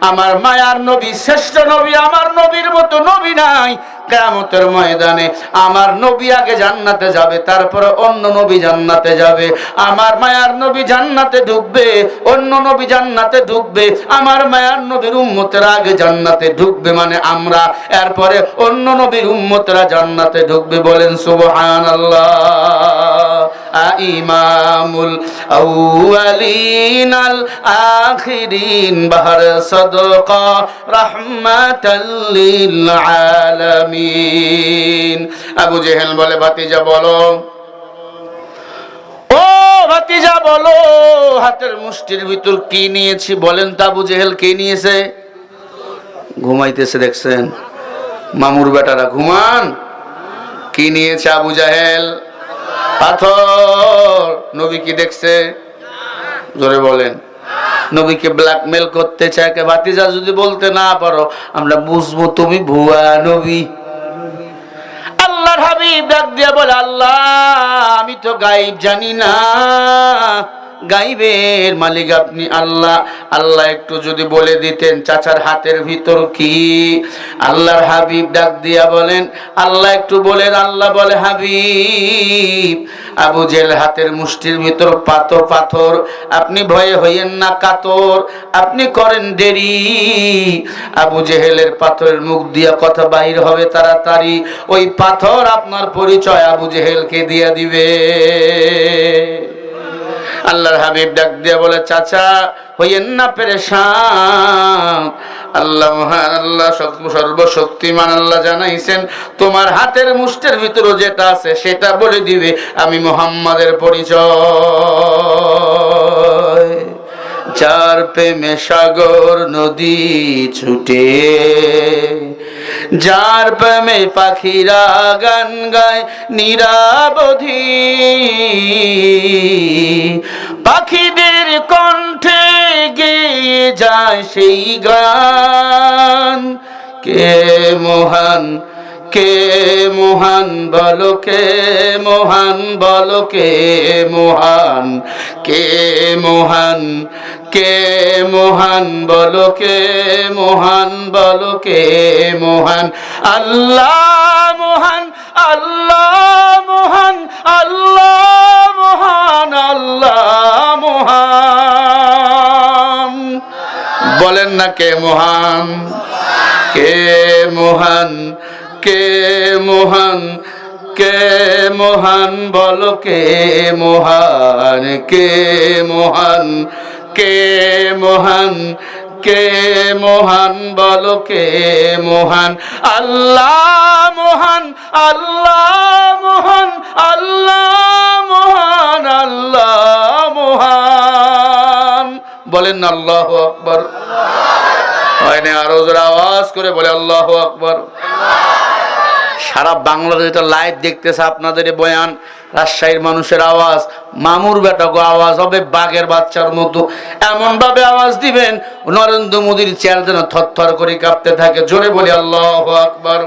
আমার মায়ার নবী শ্রেষ্ঠ নবী, আমার নবীর মতো নবী নাই। কিয়ামতের ময়দানে আমার নবী আগে জান্নাতে যাবে, তারপরে অন্য নবী জান্নাতে যাবে। আমার মায়ার নবী জান্নাতে ঢুকবে, অন্য নবী জান্নাতে ঢুকবে। আমার মায়ার নবীর উম্মতেরা আগে জান্নাতে ঢুকবে, মানে আমরা, এরপরে অন্য নবীর উম্মতেরা জান্নাতে ঢুকবে। বলেন সুবহানাল্লাহ। ইমামুল আউয়ালিন আল আখিরিন বাহর সাদকা রাহমাতাল লিল আলামিন। আবু জেহেল বলে, ভাতিজা বলো, ও ভাতিজা বলো, হাতের মুষ্টির ভিতর কি নিয়েছি বলেন তো? আবু জেহেল কি নিয়েছে? ঘুমাইতেছে, দেখছেন? মামুর বেটারা ঘুমান। কি নিয়েছে আবু জাহেল? পাথর। নবী কি দেখছে? জোরে বলেন। নবীকে ব্ল্যাকমেল করতে চায়। ভাতিজা যদি বলতে না পারো, আমরা বুঝবো তুমি ভুয়া নবী। আল্লাহর হাবিব ডাক দিয়া বলে, আল্লাহ আমি তো গায়েব জানি না, গাইবের মালিক আপনি আল্লাহ। আল্লাহ একটু যদি বলে দিতেন চাচার হাতের ভিতর কি। আল্লাহর হাবিব ডাক দিয়া বলেন, আল্লাহ একটু বলেন। আল্লাহ বলে, হাবিব আবু জেহেল হাতের মুষ্টির ভিতর পাথর। আপনি ভয়ে হইয়েন না কাতর, আপনি করেন দেরি। আবু জেহেলের পাথরের মুখ দিয়া কথা বাইর হবে তাড়াতাড়ি। ওই পাথর আপনার পরিচয় আবু জেহেলকে দিয়া দিবে। আল্লাহর হাবিব ডাক দিয়ে বলে, চাচা হইয়েন না পেরেশান, আল্লাহ মহান, আল্লাহ সর্বশক্তিমান আল্লাহ জানাইছেন তোমার হাতের মুষ্টির ভিতরে যেটা আছে সেটা বলে দিবে আমি মুহাম্মাদের পরিচয়। যার প্রেমে সাগর নদী ছুটে, যার প্রেমে পাখিরা গান গায় নিরাবধি, পাখিদের কণ্ঠে গেয়ে যায় সেই গান। কে মহান, কে মহান বলো, কে মহান বলো, কে মহান, কে মহান, কে মহান বলো, কে মহান বলো, কে মহান। আল্লাহ মহান, আল্লাহ মহান, আল্লাহ মহান, আল্লাহ মহান। বলেন না কে মহান, কে মহান, কে মহান, কে মহান বলো, কে মহান, কে মহান, কে মহান, কে মহান বলো, কে মহান। আল্লাহ মহান, আল্লাহ মহান, আল্লাহ মহান, আল্লাহ মহান। বলেন না আল্লাহু আকবার। হয় না, আরো জোরে আওয়াজ করে বলে আল্লাহু আকবার। সারা বাংলাদেশ এটা লাইভ দেখতেছে আপনাদের বয়ান, রাজশাহীর মানুষের আওয়াজ, মামুর বেটাকে আওয়াজ হবে বাঘের বাচ্চার মতো, এমন ভাবে আওয়াজ দিবেন নরেন্দ্র মোদীর চেয়ার যেন থরথর করে কাঁপতে থাকে। জোরে বলি আল্লাহু আকবার।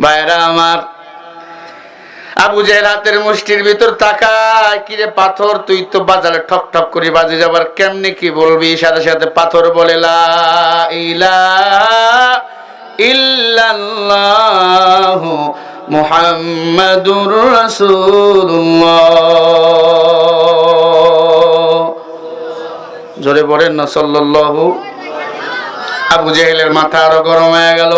ভাইরা আমার, আবু জেহেল হাতের মুষ্টির ভিতর তাকায়, কিরে পাথর তুই তো বাজারে ঠক ঠক করে বাজে যাবার, কেমনে কি বলবি? সাথে সাথে পাথর বলে লা ইলাহা ইল্লাল্লাহু মুহাম্মাদুর রাসূলুল্লাহ। জোরে বলেন না সাল্লাল্লাহু। আবু জেহেলের মাথা আরো গরম হয়ে গেল।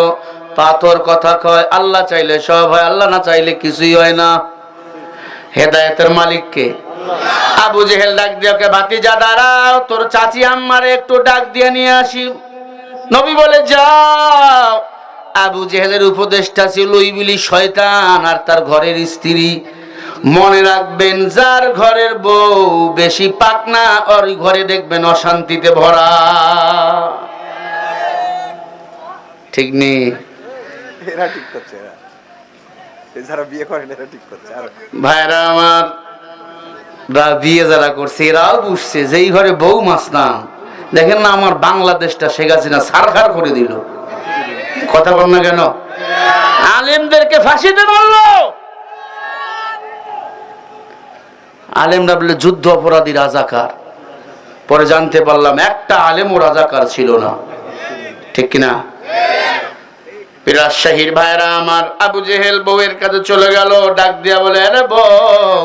পাথর কথা কয়, আল্লাহ চাইলে সব হয়, আল্লাহ না চাইলে কিছুই হয় না। হেদায়েতের মালিক কে? আবু জেহেল ডাক দিয়ে ওকে, ভাতিজা দাঁড়াও, তোর চাচি আম্মারে একটু ডাক দিয়ে নিয়ে আসি। নবী বলে যাও। আবু জেহেলের উপদেশটা ছিল ইবলিস শয়তান আর তার ঘরের স্ত্রী। মনে রাখবেন, যার ঘরের বউ বেশি পাকনা ওর ঘরে দেখবেন অশান্তিতে ভরা। ঠিক নেই? এরা ঠিক করছে, যারা বিয়ে করেন এরা ঠিক করছে। ভাইরা আমার, বিয়ে যারা করছে এরাও বুঝছে যে এই ঘরে বউ মাছ না। দেখেন না আমার বাংলাদেশটা শেখ হাসিনা সারখার করে দিল। কথা বল না কেন? আলেমদেরকে ফাঁসিতে মারলো। আলেমরা বলে যুদ্ধ অপরাধী রাজাকার। পরে জানতে পারলাম একটা আলেমও রাজাকার ছিল না। ঠিক কিনা? রাজশাহীর ভাইরা আমার, আবু জেহেল বউয়ের কাছে চলে গেল, ডাক দিয়া বলে, আরে বউ,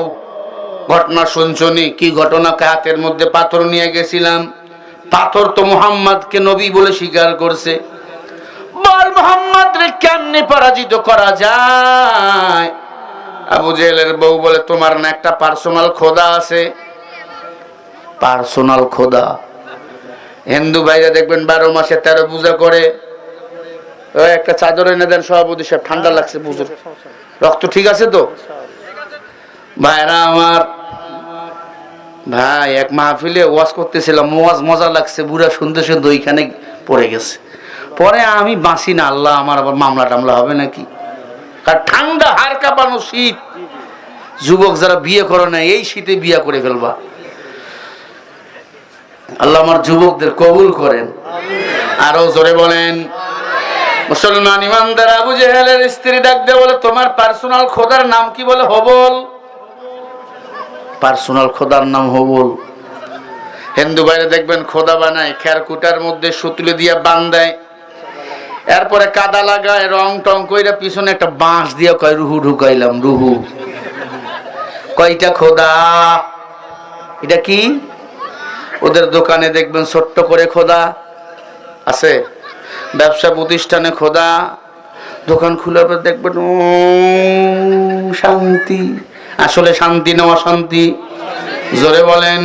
ঘটনা শুনছনি? কি ঘটনা? হাতের মধ্যে পাথর নিয়ে গেছিলাম, পাথর তো মুহাম্মদকে নবী বলে স্বীকার করছে। বল মুহাম্মদ রে কেমনে পরাজিত করা যায়? আবু জেহেলের বউ বলে, তোমার না একটা পার্সোনাল খোদা আছে? পার্সোনাল খোদা? হিন্দু ভাইরা দেখবেন 12 মাসে 13 পূজা করে। ওই একটা চাদর এনে দেন সভাপতি সাহেব, ঠান্ডা লাগছে, বুঝুন। রক্ত ঠিক আছে তো? ভাইরা আমার, ভাই এক মাহফিলে ওয়াজ করতেছিলাম, ওয়াজ মজা লাগছে, বুড়া শুনতে শুনতে ওইখানে পড়ে গেছে। পরে আমি বাঁচি না, আল্লাহ আমার আবার মামলা টামলা হবে নাকি? কারণ ঠান্ডা হাড় কাঁপানো শীত, যুবক যারা বিয়ে করে না এই শীতে বিয়ে করে ফেলবা। আল্লাহ আমার যুবকদের কবুল করেন। আরো জোরে বলেন। মুসলমান ইমানদার, আবু জেহেলের স্ত্রী ডাক দিয়ে বলে, তোমার পার্সোনাল খোদার নাম কি? বলে হবল। পার্সোনাল খোদার নাম হবল। হিন্দু বাইরে দেখবেন খোদা বানায়, খেরকুটার মধ্যে সুতলে দিয়ে বান্ধায়, এরপরে কাদা লাগায়, রং টং কইরা পিছনে একটা বাঁশ দিয়ে কয় রুহু ঢুকাইলাম। রুহু কয়টা খোদা? এটা কি? ওদের দোকানে দেখবেন ছোট্ট করে খোদা আছে, ব্যবসা প্রতিষ্ঠানে খোদা, দোকান খোলার পর দেখবেন শান্তি। আসলে শান্তি না অশান্তি? জোরে বলেন।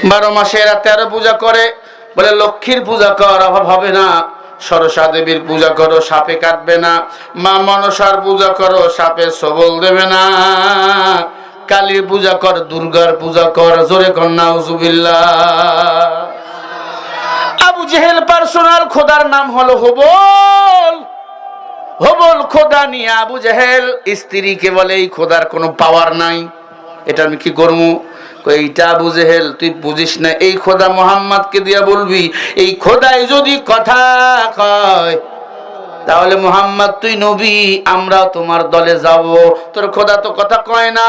12 মাসে এরা 13 পূজা করে, বলে লক্ষ্মীর পূজা কর, অভাব হবে না। সরসা দেবীর পূজা করো, সাপে কাটবে না। মা মনসার পূজা করো, সাপে সবল দেবে না। কালীর পূজা কর, দুর্গার পূজা কর, জোরে কর নাউজুবিল্লাহ। আবু জেহেল পার্সোনাল খোদার নাম হলো হবল। হবল খোদা নিয়ে আবু জেহেল স্ত্রীকে বলে এই খোদার কোনো পাওয়ার নাই, এটা আমি কি করবো? এইটা আবু জেহেল তুই বুঝিস না, এই খোদা মুহাম্মদকে দিয়া বলবি, এই খোদাই যদি কথা কয় তাহলে মুহাম্মদ তুই নবী, আমরা তোমার দলে যাব। তোর খোদা তো কথা কয় না।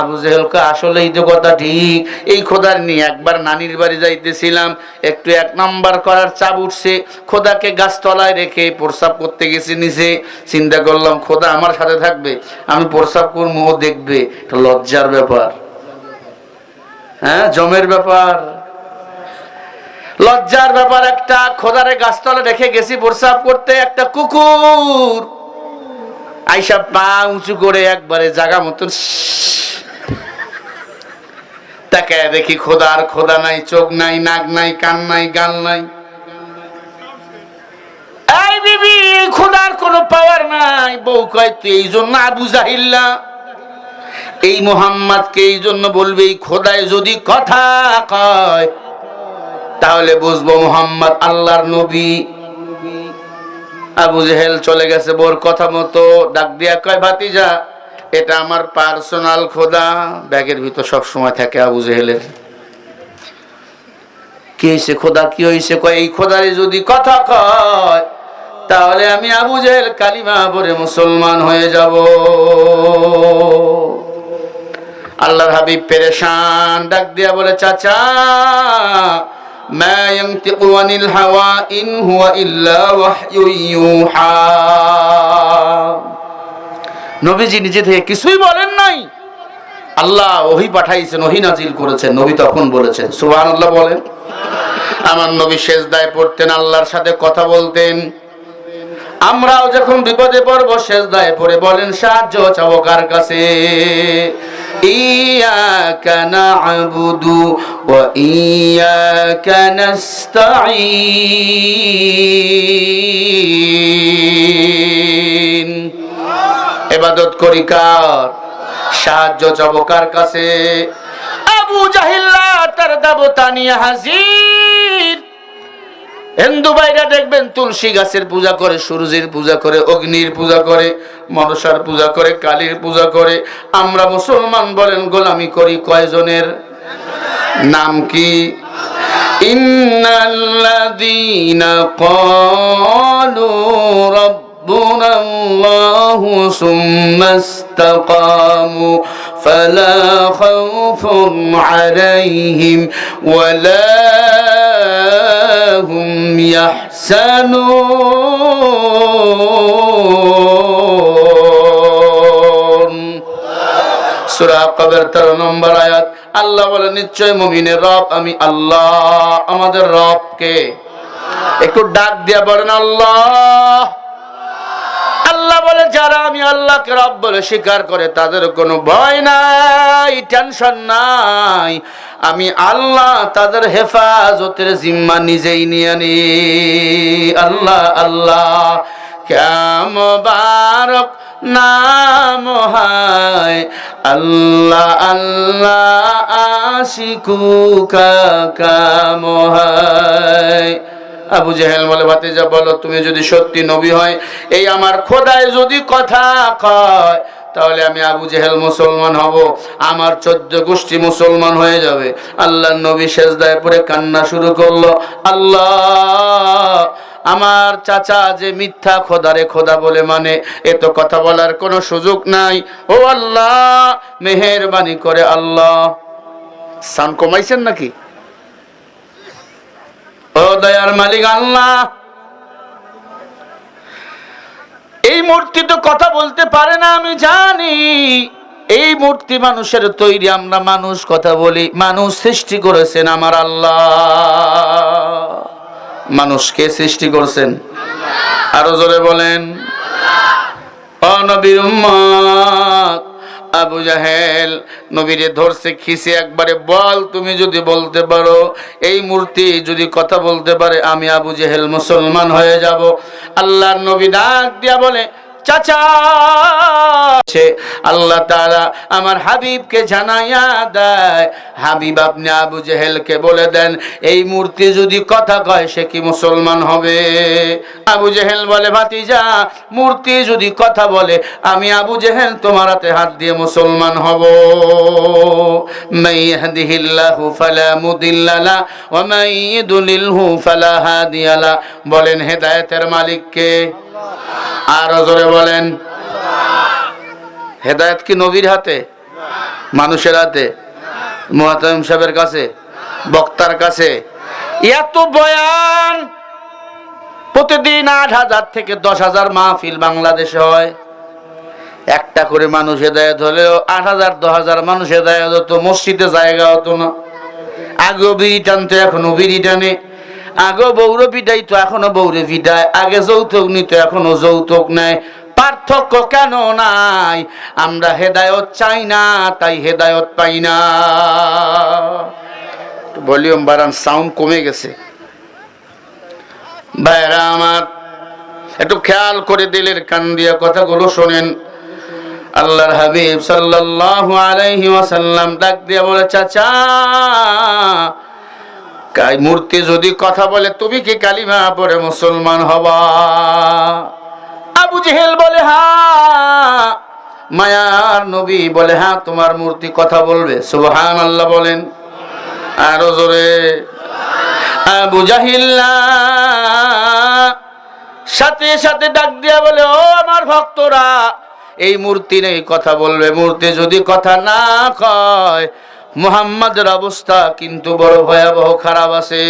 আবু জেহেল কয় আসলেই তো কথা ঠিক। এই খোদার নিয়ে একবার নানির বাড়ি যাইতেছিলাম, একটু 1 নাম্বার করার চাপ উঠছে, খোদাকে গাছতলায় রেখে প্রস্রাব করতে গেছি নিচে। চিন্তা করলাম খোদা আমার সাথে থাকবে, আমি প্রস্রাব করবো, ও দেখবে। এটা লজ্জার ব্যাপার, হ্যাঁ জমের ব্যাপার, লজ্জার ব্যাপার। একটা খোদারে গাছতলা রেখে গেছি প্রস্রাব করতে, একটা কুকুর আইসা পা উঁচু করে একবারে জাগা মতন তাকায় দেখি খোদার খোদা নাই, চোখ নাই, নাক নাই, কান নাই, গাল নাই। এই বিবি, খোদার কোনো পাওয়ার নাই। বউ কয় তুই এই জন্য আবু জাহিল্লা, এই মুহাম্মদকে এই জন্য বলবি এই খোদায় যদি কথা কয় তাহলে বুঝবো মুহাম্মদ আল্লাহর নবী। আবু জেহেল চলে গেছে বোর কথা মতো। ডাক দিয়া কয় ভাতিজা, এটা আমার পার্সোনাল খোদা। ব্যাগের ভিতর সব সময় থাকে আবু জেহেলের। কি হয়েছে খোদা, কি হয়েছে? কয় এই খোদারে যদি কথা কয় তাহলে আমি আবু জেহেল কালিমা পড়ে মুসলমান হয়ে যাব। আল্লাহর হাবিব পেরেশান, ডাক দিয়া বলে চাচা, মা ইয়ানতিকু আনিল হাওয়া ইন হুয়া ইল্লা ওয়াহয়ু ইউহা। নবীজি নিজে থেকে কিছুই বলেন নাই, আল্লাহ ওহী পাঠাইছেন, ওহী নাজিল করেছেন। নবী তখন বলেছেন সুবহানাল্লাহ বলেন। আমার নবী সেজদায় পড়তেন, আল্লাহর সাথে কথা বলতেন। আমরাও যখন বিপদে পড়বো সেজদায় পড়ে বলেন সাহায্য চাও কার কাছে? ইয়াকা না'বুদু ওয়া ইয়াকা নাস্তাঈন। ইবাদত করি কার? সাহায্য চাও কার কাছে? আবু জাহিল্লা তার দেবতা নিয়ে হাজির। হিন্দু ভাইরা দেখবেন তুলসী গাছের পূজা করে, সূর্যের পূজা করে, অগ্নির পূজা করে, মনসার পূজা করে, কালীর পূজা করে। আমরা মুসলমান বলেন গোলামি করি কয়জনের? নাম কি? ইন্নাল্লাযীনা ক্বালু রাব্বুনাল্লাহু সুম্মা ইসতাকামু ফালা খাউফুন আলাইহিম ওয়ালা হুম ইয়াহসানুন। সূরা কবর 13 নম্বর আয়াত। আল্লাহ বলে নিশ্চয় মুমিনের রব আমি আল্লাহ। আমাদের রব কে? একটু ডাক দিয়া বলেন আল্লাহ। আল্লাহ বলে যারা আমি আল্লাহকে রব বলে স্বীকার করে তাদের কোনো ভয় নাই, টেনশন নাই। আমি আল্লাহ তাদের হেফাজতের জিম্মা নিজেই নিয়ে নি। আল্লাহ আল্লাহ ক্যা মুবারক নাম হায়, আল্লাহ আল্লাহ আশিকু কা কাম হায়। আবু জেহেল বলে ভাতিজা বলো, তুমি যদি সত্যি নবী হয়, এই আমার খোদায় যদি কথা কয় তাহলে আমি আবু জেহেল মুসলমান হব, আমার 14 গোষ্ঠী মুসলমান হয়ে যাবে। আল্লাহর নবী সেজদায় পড়ে কান্না শুরু করলো। আল্লাহ, আমার চাচা যে মিথ্যা খোদারে খোদা বলে মানে, এ তো কথা বলার কোনো সুযোগ নাই। ও আল্লাহ মেহেরবানি করে আল্লাহ। সাউন্ড কমাইছেন নাকি? ও দয়ার মালিক আল্লাহ, এই মূর্তি তো কথা বলতে পারে না আমি জানি। এই মূর্তি মানুষের তৈরি, আমরা মানুষ কথা বলি। মানুষ সৃষ্টি করেছেন আমার আল্লাহ। মানুষকে সৃষ্টি করেছেন, আরো জোরে বলেন। ও নবীর উম্মত, আবু জাহেল নবীরে ধরছে খিসে একবারে, বল তুমি যদি বলতে পারো, এই মূর্তি যদি কথা বলতে পারে, আমি আবু জাহেল মুসলমান হয়ে যাব। আল্লাহর নবী ডাক দিয়া বলে, চাচা, আল্লাহ তাআলা আমার হাবিবকে জানাইয়া দেয়, হাবিব আপনি আবু জেহেলকে বলে দেন, এই মূর্তি যদি কথা কয় সে কি মুসলমান হবে? আবু জেহেল বলে, ভাতিজা, মূর্তি যদি কথা বলে, আমি আবু জেহেল তোমার হাতে হাত দিয়ে মুসলমান হব। মান ইয়াহদিহিল্লাহু ফালা মুদিল্লা লা ওয়া মান ইউদ্লিলহু ফালা হাদিয়া লা। বলেন হেদায়েতের মালিক কে? আরো জোরে বলেন। হেদায়েত কি নবীর হাতে, মানুষের হাতে, মুহাতামিম সাহেবের কাছে, বক্তার কাছে? এত বয়ান প্রতিদিন ৮,০০০ থেকে ১০,০০০ মাহফিল বাংলাদেশে হয়, একটা করে মানুষ হেদায়েত হলেও ৮,০০০ ১০,০০০ মানুষ হেদায়েত হতো, মসজিদে জায়গা হতো না। আগে বিড়ি টানতো, এখনো বিড়ি টানে। আগে বৌরে পিটাইতো, এখনো বৌরে পিটায়। আগে যৌতুক নিত, এখনো যৌতুক নেয়। পার্থক্য কেন নাই? আমরা হেদায়েত চাই না, তাই হেদায়েত পাই না। ভলিউম বাড়ান, সাউন্ড কমে গেছে। ভাইরা আমার, একটু খেয়াল করে দিলের কান দিয়ে কথাগুলো শোনেন। আল্লাহর হাবিব সাল্লাল্লাহু আলাইহি ওয়াসাল্লাম ডাক দিয়ে বলে, চাচা, কাই মূর্তি যদি কথা বলে তুমি কি কালিমা পড়ে মুসলমান হবা? আবু জেহেল বলে, হ্যাঁ। মায়ার নবী বলে, হ্যাঁ, তোমার মূর্তি কথা বলবে। সুবহানাল্লাহ বলেন আরো জোরে। আবু জাহিল সাথে সাথে ডাক দিয়া বলে, ও আমার ভক্তরা, এই মূর্তি নেই কথা বলবে। মূর্তি যদি কথা না কয়, মুহাম্মাদের অবস্থা কিন্তু বড় ভয়াবহ খারাপ আছে।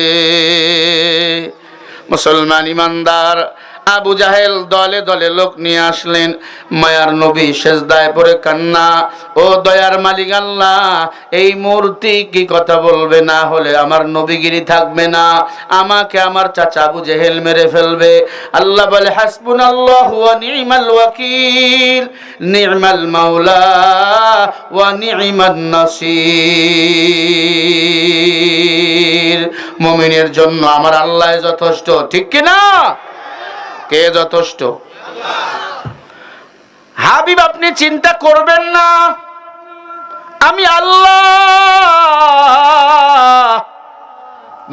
মুসলমান ইমানদার আবু জাহেল দলে দলে লোক নিয়ে আসলেন। মায়ার নবী সেজদায় পড়ে কান্না, ও দয়ার মালিক আল্লাহ, এই মূর্তি কি কথা বলবে? না হলে আমার নবীগিরি থাকবে না, আমাকে আমার চাচা আবু জেহেল মেরে ফেলবে। আল্লাহ বলে, হাসবুনাল্লাহু ওয়া নি'মাল ওয়াকিল, নি'মাল মাওলা ওয়া নি'মান নাসির। মুমিনের জন্য আমার আল্লাহ যথেষ্ট, ঠিক কি না? কে যথেষ্ট? হাবিব আপনি চিন্তা করবেন না, আমি আল্লাহ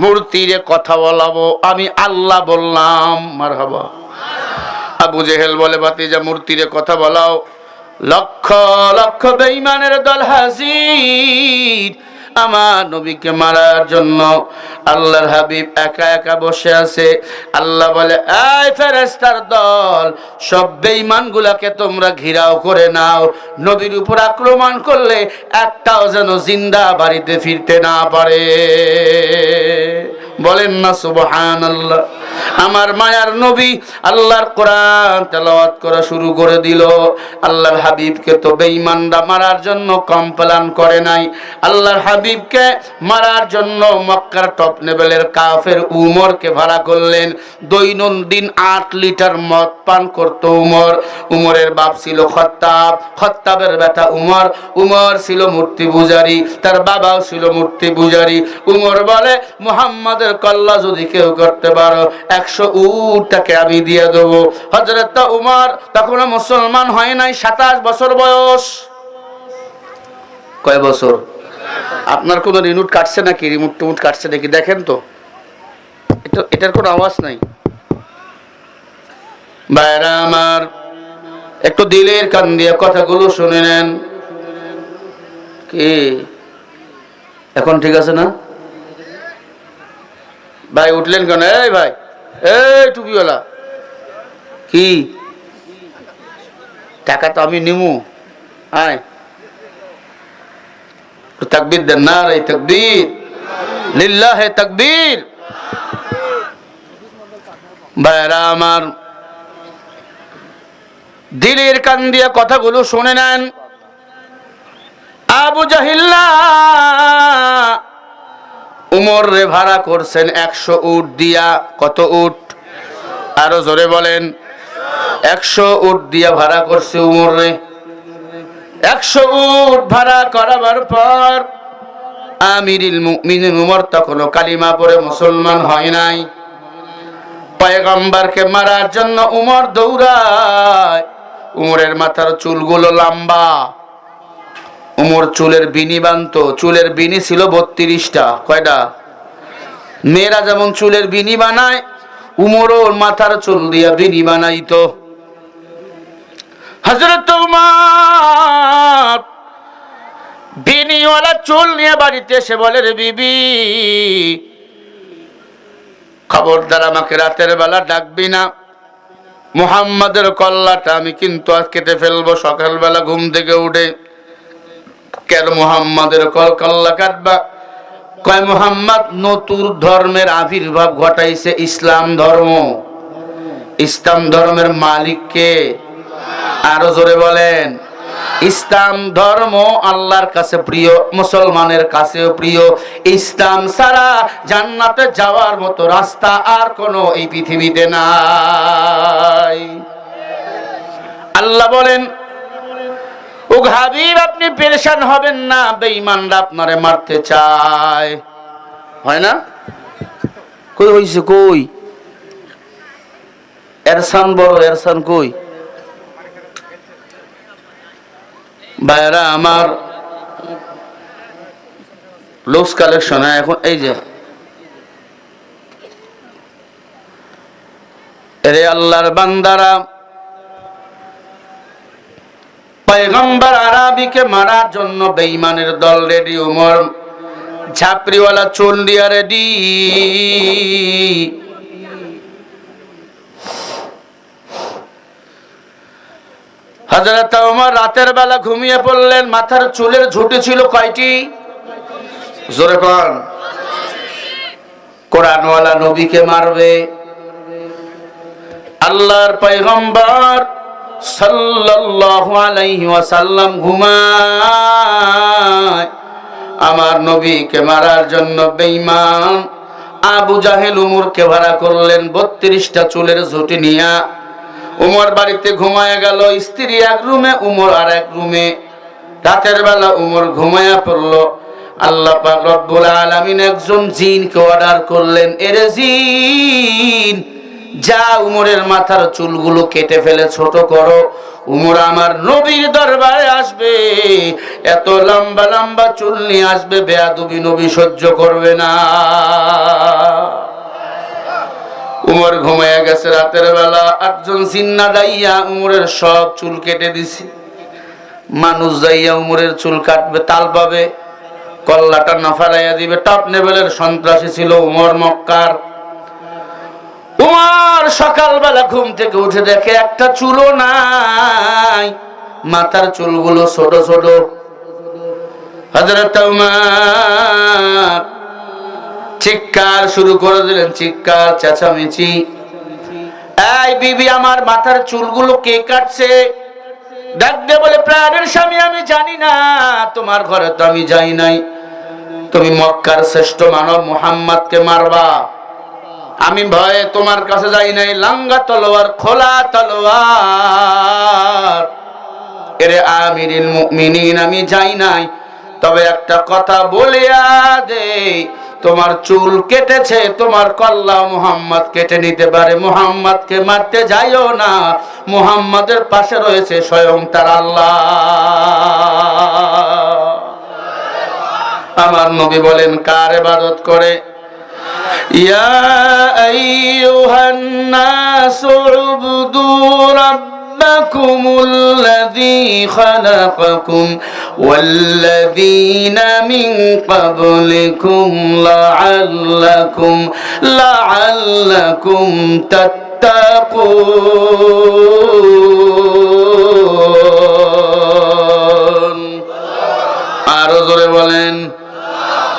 মূর্তিরে কথা বলাবো, আমি আল্লাহ বললাম। মারহাবা। আবু জেহেল বলে, ভাতিজা, মূর্তিরে কথা বলাও। লক্ষ লক্ষ বেঈমানের দল হাজির আমার নবীকে মারার জন্য। আল্লাহর হাবিব একা একা বসে আছে। আল্লাহ বলে, এই ফেরেশতার দল, সব বেঈমানগুলোকে তোমরা ঘিরাও করে নাও। নবীর উপর আক্রমণ করলে একটাও যেন জিন্দা বাড়িতে ফিরতে না পারে। বলেন না সুবহানাল্লাহ। আমার মায়ার নবী আল্লাহর কোরআন তেলাওয়াত করা শুরু করে দিল। আল্লাহর হাবিবকে তো বেঈমানরা মারার জন্য কমপ্লেন করে নাই। আল্লাহর হাবিবকে মারার জন্য মক্কার টপ লেভেলের কাফের উমরকে ভাড়া করলেন। দৈনন্দিন ৮ লিটার মদ পান করত উমর। উমরের বাপ ছিল খত্তাব, খত্তাবের বেটা উমর। উমর ছিল মূর্তি পূজারী, তার বাবাও ছিল মূর্তি পূজারী। উমর বলে, মুহাম্মাদের কল্লা যদি কেউ করতে পারো, ১০০ উটটাকে আমি দিয়ে দেবো। হযরত উমর তখন মুসলমান হয় নাই, ২৭ বছর বয়স। কয় বছর? আপনার কোন রিমোট কাটছে নাকি? রিমোট টিমোট কাটছে নাকি দেখেন তো। এটার কোনো আওয়াজ নাই। ভাইরা আমার, একটু দিলের কান দিয়ে কথাগুলো শুনে নেন। কি এখন ঠিক আছে না? ভাই উঠলেন কেন? এই ভাই, এই টুপিওয়ালা, কি টাকা তো আমি নিমু। আয় তাকবীর দেন না রে, তাকবীর, লিল্লাহে তাকবীর। ভাইরা আমার, দিলের কান দিয়ে কথাগুলো শুনে নেন। আবু জাহিল্লা উমর রে ভাড়া করছেন ১০০ উট দিয়া। কত উট? আরো জোরে বলেন। 100 উট দিয়া ভাড়া করছে উমর রে। 100 উট ভাড়া করাবার পর আমিরুল মুমিনিন উমর তখনও কালিমা পড়ে মুসলমান হয় নাই। পয়গম্বরকে মারার জন্য উমর দৌড়ায়। উমরের মাথার চুলগুলো লম্বা, উমর চুলের বিনি বানতো। চুলের বিনি ছিল 32টা। কয়টা? মেয়েরা যেমন চুলের বিনি বানায়, উমরও মাথার চুল দিয়া বিনি বানাইতো। হযরত উমর বিনিওয়ালা চুল নিয়ে বাড়িতে এসে বলে, রে বিবি, খবরদার আমাকে রাতের বেলা ডাকবি না। মুহাম্মাদের কল্লাটা আমি কিন্তু আজ কেটে ফেলবো। সকালবেলা ঘুম থেকে উঠে, কেন মুহাম্মাদের কল্লা কাটবা? কয়, মুহাম্মদ নতুন ধর্মের আবির্ভাব ঘটাইছে, ইসলাম ধর্ম। ইসলাম ধর্মের মালিক কে? আরো জোরে বলেন। ইসলাম ধর্ম আল্লাহর কাছে প্রিয়, মুসলমানের কাছেও প্রিয়। ইসলাম ছাড়া জান্নাতে যাওয়ার মতো রাস্তা আর কোনো এই পৃথিবীতে নাই। আল্লাহ বলেন, ও হাবিব, আপনি পেরেশান হবেন না, বেঈমানরা আপনারে মারতে চায়। হয় না? কই হইছে? কই এরসান? বড় এরসান কই? ভাইরা আমার, লুজ কালেকশন এখন এই যে, এরে আল্লাহর বান্দারা, পয়গম্বর আরাবিকে মারার জন্য বেঈমানের দল রেডি। উমর ঝাপড়িওয়ালা চুল দিয়া রেডি। হযরত ওমর রাতের বেলা ঘুমিয়ে পড়লেন। মাথার চুলের ঝুঁটি ছিল কয়টি? জোরে কোন? কোরআনওয়ালা নবীকে মারবে। আল্লাহর পয়গম্বর সাল্লাল্লাহু আলাইহি ওয়াসাল্লাম ঘুমায়। আমার নবীকে মারার জন্য বেঈমান আবু জাহেল উমরকে ভাড়া করলেন 32টা চুলের ঝুঁটি নিয়া। উমর বাড়িতে ঘুমায় গেল। স্ত্রী এক রুমে, উমর আর এক রুমে। রাতের বেলা উমর ঘুমায়া পড়ল। আল্লাহ পাক রব্বুল আলামিন একজন জিনকে অর্ডার করলেন, এরে জিন, যা উমরের মাথার চুলগুলো কেটে ফেলে ছোট করো। উমর আমার নবীর দরবারে আসবে, এত লম্বা লম্বা চুল নিয়ে আসবে, বেয়াদবি নবী সহ্য করবে না। উমর ঘুমায়া গেছে। রাতের বেলা একজন জিন্না যাইয়া উমরের সব চুল কেটে দিছে। মানুষ যাইয়া উমরের চুল কাটবে, তাল পাবে, কল্লাটা না ফালাইয়া দিবে। টপ লেভেলের সন্ত্রাসী ছিল উমর মক্কার। উমর সকালবেলা ঘুম থেকে উঠে দেখে একটা চুলও নাই, মাথার চুলগুলো ছোট ছোট। হযরত উমর চিৎকার শুরু করে দিলেন, চিৎকার চেঁচামেচি। এই বিবি, আমার মাথার চুলগুলো কে কাটছে? ডাক দিয়ে বলে, প্রাণের স্বামী, আমি জানি না, তোমার ঘরে তো আমি যাই নাই। তুমি মক্কার শ্রেষ্ঠ মানব মুহাম্মদকে মারবা, আমি ভয়ে তোমার কাছে যাই নাই। লাঙ্গা তলোয়ার, খোলা তলোয়ার। এরে আমিরুল মুমিনিন, আমি যাই নাই, তবে একটা কথা বলিয়া দে, তোমার চুল কেটেছে, তোমার কল্লা মুহাম্মদ কেটে নিতে পারে। মুহাম্মদকে মারতে যাইও না, মুহাম্মদের পাশে রয়েছে স্বয়ং তার আল্লাহ। আমার নবী বলেন, কার ইবাদত করে? ইয়া আইয়ুহান নাসু উবুদু রাব্বাকুমুল্লাযী খালাকাকুম ওয়াল্লাযীনা মিন ক্বাবলিকুম লাআল্লাকুম তাত্তাকুন। আরো জোরে বলেন।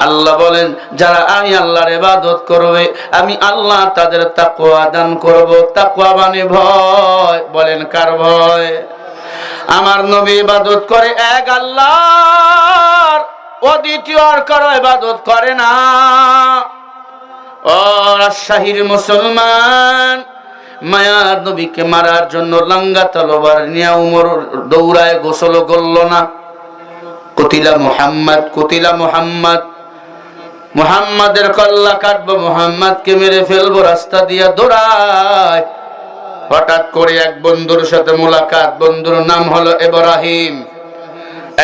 আল্লাহ বলেন, যারা আমি আল্লাহর ইবাদত করবে, আমি আল্লাহ তাদের তাকওয়া দান করব। তাকওয়া মানে ভয়। বলেন, কার ভয়? আমার নবী ইবাদত করে এক আল্লাহর, অদ্বিতীয় আর কারো ইবাদত করে না। ও রাজশাহীর মুসলমান, মায়ার নবীকে মারার জন্য লাঙ্গা তলোয়ার নিয়ে উমর দৌড়ায়, গোসল করল না। কুতিলা মুহাম্মদ, কুতিলা মুহাম্মদ, মুহাম্মাদের কল্লা কাটবো, মুহাম্মাদকে মেরে ফেলবো, রাস্তা দিয়া দৌড়ায়। হঠাৎ করে এক বন্ধুর সাথে মোলাকাত, বন্ধুর নাম হলো ইব্রাহিম।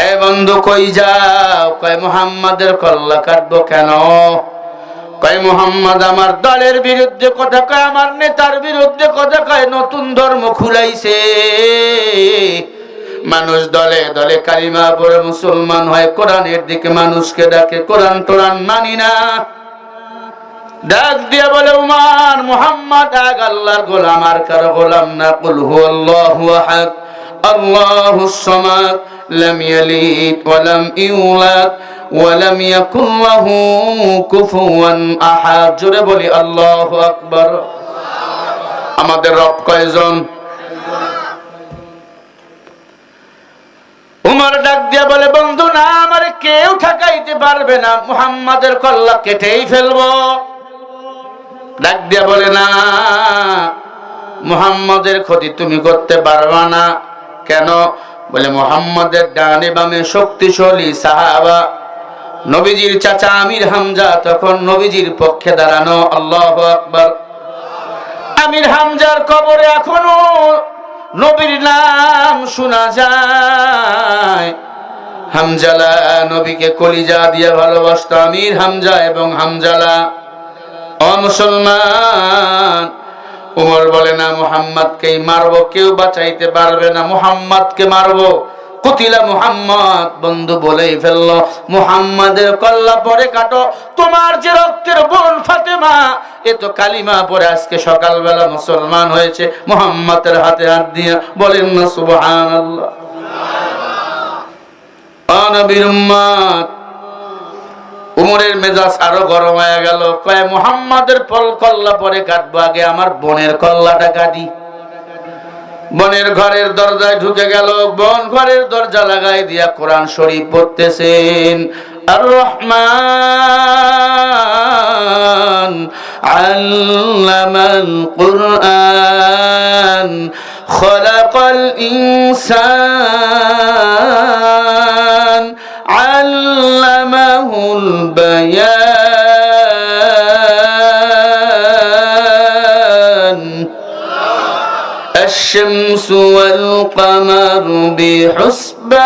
এই বন্ধু কই যাও? কয় মুহাম্মাদের কল্লা কাটবো। কেন? কয় মুহাম্মদ আমার দলের বিরুদ্ধে কথা কয়, আমার নেতার বিরুদ্ধে কথা কয়, নতুন ধর্ম খুলাইছে, মানুষ দলে দলে কালিমা পড়ে মুসলমান হয়, কোরআনের দিকে মানুষকে ডাকে, কোরআন টোরআন মানি না। ডাক দিয়ে বলে উমার, মুহাম্মদ আগ আল্লাহর গোলাম, আর কারো গোলাম না। কুল হুয়াল্লাহু আহাদ আল্লাহুস সামাদ লাম ইয়ালিদ ওয়া লাম ইউলাদ ওয়া লাম ইয়াকুল লাহু কুফুয়ান আহাদ। জোরে বলি আল্লাহু আকবার। আমাদের রব কয়জন? উমর ডাক দিয়া বলে বন্ধু না, আমারে কেউ ঠকাইতে পারবে না, মুহাম্মাদের কল্লা কেটেই ফেলবো। ডাক দিয়া বলে না, মুহাম্মাদের ক্ষতি তুমি করতে পারবা না। কেন? বলে মুহাম্মাদের ডানে বামে শক্তিশালী সাহাবা, নবীজির চাচা আমির হামজা তখন নবীজির পক্ষে দাঁড়ানো। আল্লাহু আকবার। আমির হামজার কবরে এখনো নবীর নাম শোনা যায়। হামজালা নবীকে কলিজা দিয়ে ভালোবাসত আমির হামজা এবং হামজালা। ও মুসলমান, উমর বলে না, মুহাম্মাদকেই মারবো, কেউ বাঁচাইতে পারবে না, মুহাম্মাদকে মারবো। কুতিলা মুহাম্মদ, বন্ধু বলেই ফেললো, মুহাম্মাদের কল্লা পরে কাটো। তোমার যে রক্তের বোন ফাতেমা, এ তো কালিমা পরে আজকে সকালবেলা মুসলমান হয়েছে। মুহাম্মাদের হাতে হাত দিয়ে বলেন না সুবহানাল্লাহ। নবীর উম্মত। উমরের মেজাজ আরো গরম হয়ে গেল। কয় মুহাম্মাদের কল্লা পরে কাটবো, আগে আমার বোনের কল্লাটা কাটি। বোনের ঘরের দরজায় ঢুকে গেল, বোন ঘরের দরজা লাগাই দিয়া কোরআন শরীফ পড়তেছেন। আর রহমান আল্লামাল কুরআন খলাকাল ইনসান আল্লামাহুল বায়ান الشمس والقمر بحسبان।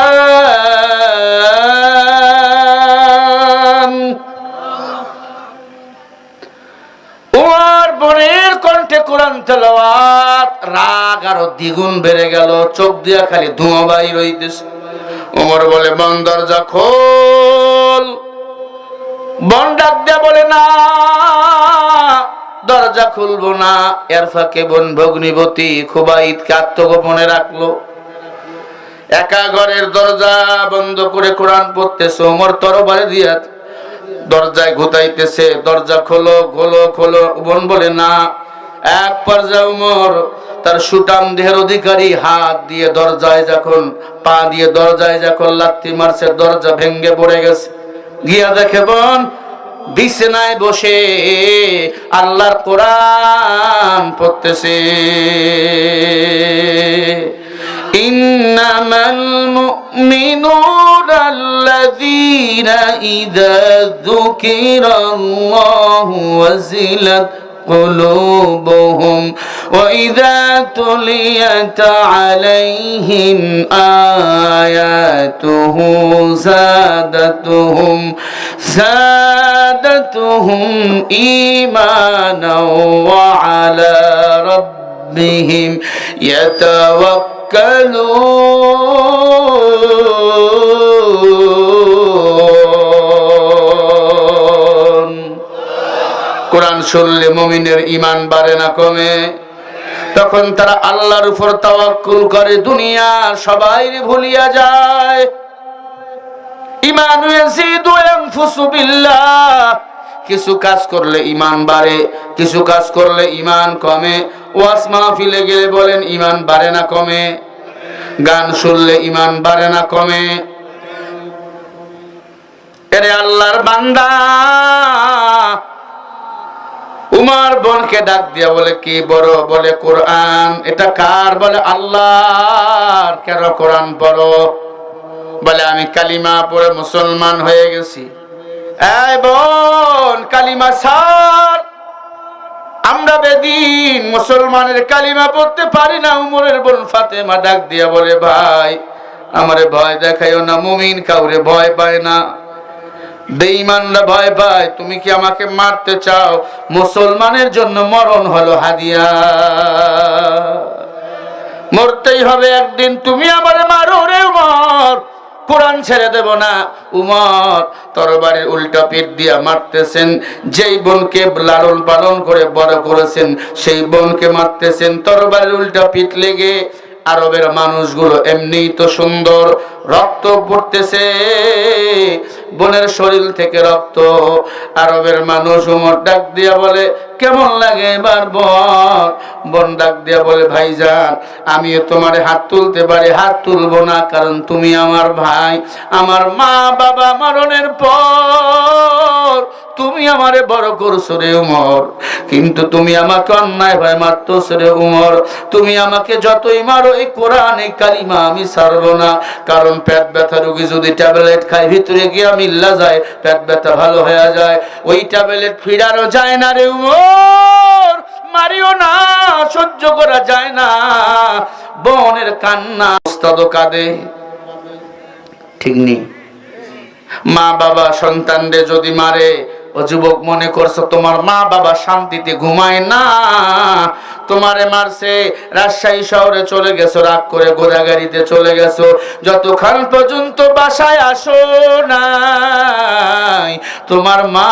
ওর বোনের কণ্ঠে কোরআন তেলাওয়াত, রাগ আরো দ্বিগুণ বেড়ে গেল, চোখ দিয়া খালি ধোঁয়া বাইর হইতেছে। ওমর বলে বোন দরজা খোল। বোন ডাক দিয়া বলে না, দরজা খুলবো না। এর ফাঁকে বোন ভগ্নিবতী খুবাইতকে আত্মগোপনে রাখলো। একা ঘরের দরজা বন্ধ করে কোরআন পড়তেছে। ওমর তরবারি দিয়া দরজায় ঘুতাইতেছে, দরজা খোলো খোলো খোলো। বোন বলে না। এক পর্যায়ে ওমর তার সুটাম দেহের অধিকারী হাত দিয়ে দরজায় যখন, পা দিয়ে দরজায় যখন লাথি মারছে, দরজা ভেঙ্গে পড়ে গেছে। গিয়া দেখে বোন বিছানায় বসে আল্লাহর কোরআন পড়তেছে। ইন্নামাল মুমিনুনা আল্লাযীনা ইযা যুকিরাল্লাহু ওয়াজিলাত قلوبهم وإذا تليت عليهم آياته زادتهم إيمانا وعلى ربهم يتوكلون। কোরআন শুনলে মুমিনের ঈমান বাড়ে না কমে? তখন তারা আল্লাহর উপর তাওয়াক্কুল করে, দুনিয়া সবাই ভুলিয়া যায়। ঈমান ইয়াজিদু ইয়ানফুসু বিল্লাহ। কিছু কাজ করলে ঈমান বাড়ে, কিছু কাজ করলে ঈমান কমে। ওয়াজ মাহফিলে গেলে বলেন ঈমান বাড়ে না কমে? গান শুনলে ঈমান বাড়ে না কমে? এরে আল্লাহর বান্দা, উমর বোনকে ডাক দিয়া বলে কি বড়? বলে কোরআন। এটা কার? বলে আল্লাহর। কেন কোরআন পড়ো? বলে আমি কালিমা পড়ে মুসলমান হয়ে গেছি। এই বোন, কালিমা ছাড়, আমরা বেদিন মুসলমানের কালিমা পড়তে পারি না। উমরের বোন ফাতেমা ডাক দিয়া বলে ভাই, আমারে ভয় দেখাইও না, মুমিন কাউরে ভয় পায় না, বেঈমানরা ভয় পায়। তুমি কি আমাকে মারতে চাও? মুসলমানের জন্য মরণ হলো হাদিয়া, মরতেই হবে একদিন। তুমি আমারে মারো রে উমর, কোরআন ছেড়ে দেব না। উমর তরবারির উল্টা পিঠ দিয়া মারতেছেন। যেই বোনকে লালন পালন করে বড় করেছেন সেই বোনকে মারতেছেন তরবারির উল্টা পিঠ লেগে। আরবের মানুষগুলো এমনিই তো সুন্দর, রক্ত পড়তেছে বোনের শরীর থেকে রক্ত। আরবের মানুষ উমর ডাক দিয়া বলে কেমন লাগে এবার বল? বোন ডাক দিয়া বলে ভাইজান, আমিও তোমার হাত তুলতে পারি, হাত তুলবো না, কারণ তুমি আমার ভাই। আমার মা বাবা মরণের পর তুমি আমারে বড় করছো রে উমর, কিন্তু তুমি আমাকে অন্যায় ভাই মারতেছো রে উমর। তুমি আমাকে যতই মারো এই কোরআন এই কালিমা আমি ছাড়বো না, কারণ পেট ব্যথা রোগী যদি ট্যাবলেট খায় ভিতরে গিয়া মিল্লা যায়, পেট ব্যথা ভালো হয়ে যায়, ওই ট্যাবলেট ফিরানো যায় না রে উমর, মারিও না, সহ্য করা যায় না। বোনের কান্না, ওস্তাদ কাঁদে, ঠিক নেই? মা বাবা সন্তানদের যদি মারে, ও যুবক মনে করছো তোমার মা বাবা শান্তিতে ঘুমায় না, তোমারে মারছে, রাজশাহী শহরে চলে গেছো, রাগ করে গোদাগাড়িতে চলে গেছো, যতক্ষণ পর্যন্ত বাসায় আসো নাই তোমার মা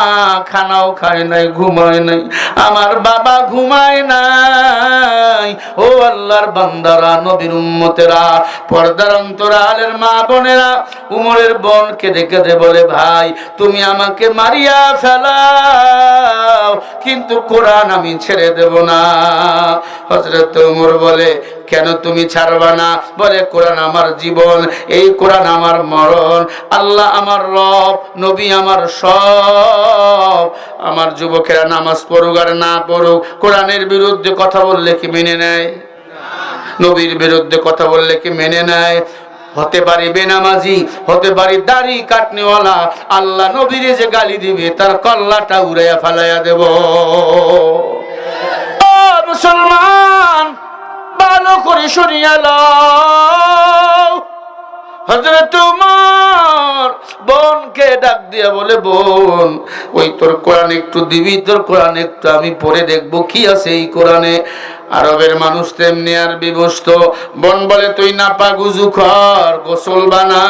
খানাও খায় নাই, ঘুমায় নাই, আমার বাবা ঘুমায় নাই। ও আল্লাহর বান্দারা, নবীর উম্মতেরা, পর্দার অন্তরালের মা বোনেরা, উমরের বোন কেঁদে কেঁদে বলে ভাই তুমি আমাকে মারিয়া ফেলাও, কিন্তু কোরআন আমি ছেড়ে দেব না। হযরত ওমর বলে কেন তুমি ছাড়বা না? বলে কোরআন আমার জীবন, এই কোরআন আমার মরণ, আল্লাহ আমার রব, নবী আমার সব। আমার যুবকেরা নামাজ পড়ুক আর না পড়ুক, কোরআনের বিরুদ্ধে কথা বললে কি মেনে নেয়? নবীর বিরুদ্ধে কথা বললে কি মেনে নেয়? হতে পারি বেনামাজি, হতে পারি দাড়ি কাটনেওয়ালা, আল্লাহ নবীরে যে গালি দিবে তার কল্লাটা উড়াইয়া ফেলাইয়া দেব। ও মুসলমান, ভালো করে শুনিয়া লও, হযরত ওমর বোনকে ডাক দিয়া বলে বোন, ওই তোর কোরআন একটু দিবি? তোর কোরআন একটু আমি পড়ে দেখবো কি আছে এই কোরআনে। আরবের মানুষ তেমনি আর বিবস্ত। বোন বলে তুই নাপাক উযু কর, গোসল বানা।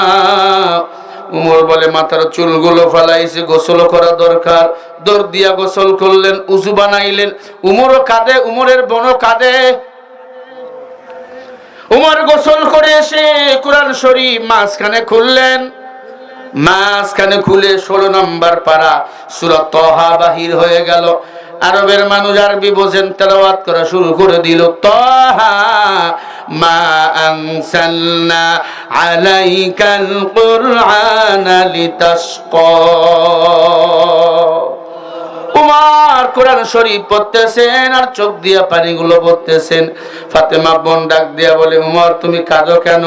উমর বলে মাথার চুলগুলো ফালাইছে, গোসল করা দরকার। দৌড় দিয়া গোসল করলেন, উযু বানাইলেন। উমরও কাঁদে, উমরের বোনও কাঁদে। উমর গোসল করে এসে কোরআন শরীফ মাঝখানে খুললেন, মাঝখানে খুলে 16 নম্বর পারা সূরা তাহা বাহির হয়ে গেল। আরবের মানুষ আরবি বোঝেন, তেলাওয়াত করা শুরু করে দিল, তাহা মা আনসালনা আলাইকাল কুরআনা লিতাশকা। উমর কোরআন শরীফ পড়তেছেন আর চোখ দিয়া পানিগুলো পড়তেছেন। ফাতেমা বোন ডাক দিয়া বলে উমর তুমি কাঁদো কেন?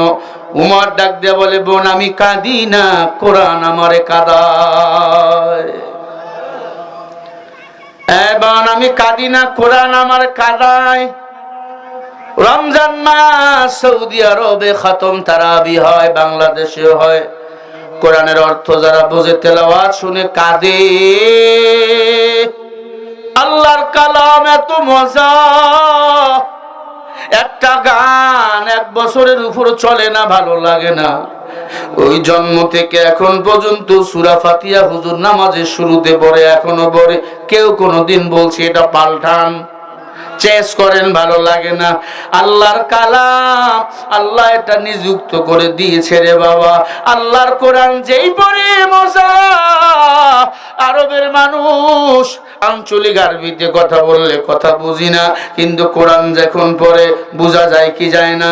উমর ডাক দিয়া বলে বোন আমি কাঁদি না, কোরআন আমারে কাঁদায়। বোন আমি কাঁদি না, কোরআন আমার কাঁদায়। রমজান মাস সৌদি আরবে খতম তারাবি হয়, বাংলাদেশেও হয়। কোরআনের অর্থ যারা বোঝে তেলাওয়াত শুনে কাঁদে। আল্লাহর কালাম এত মজা, একটা গান 1 বছরের উপর চলে না, ভালো লাগে না। ওই জন্ম থেকে এখন পর্যন্ত সূরা ফাতিহা হুজুর নামাজের শুরুতে পড়ে, এখনো পড়ে। কেউ কোনোদিন বলছে এটা পাল্টান, চেস করেন, ভালো লাগে না। আল্লাহর কালাম আল্লাহ এটা নিযুক্ত করে দিয়েছে রে বাবা। আল্লাহর কোরআন যেই পড়ে মজা। আরবের মানুষ আঞ্চলিক আরবিতে কথা বললে কথা বুঝি না, কিন্তু কোরআন যখন পড়ে বোঝা যায় কি যায় না?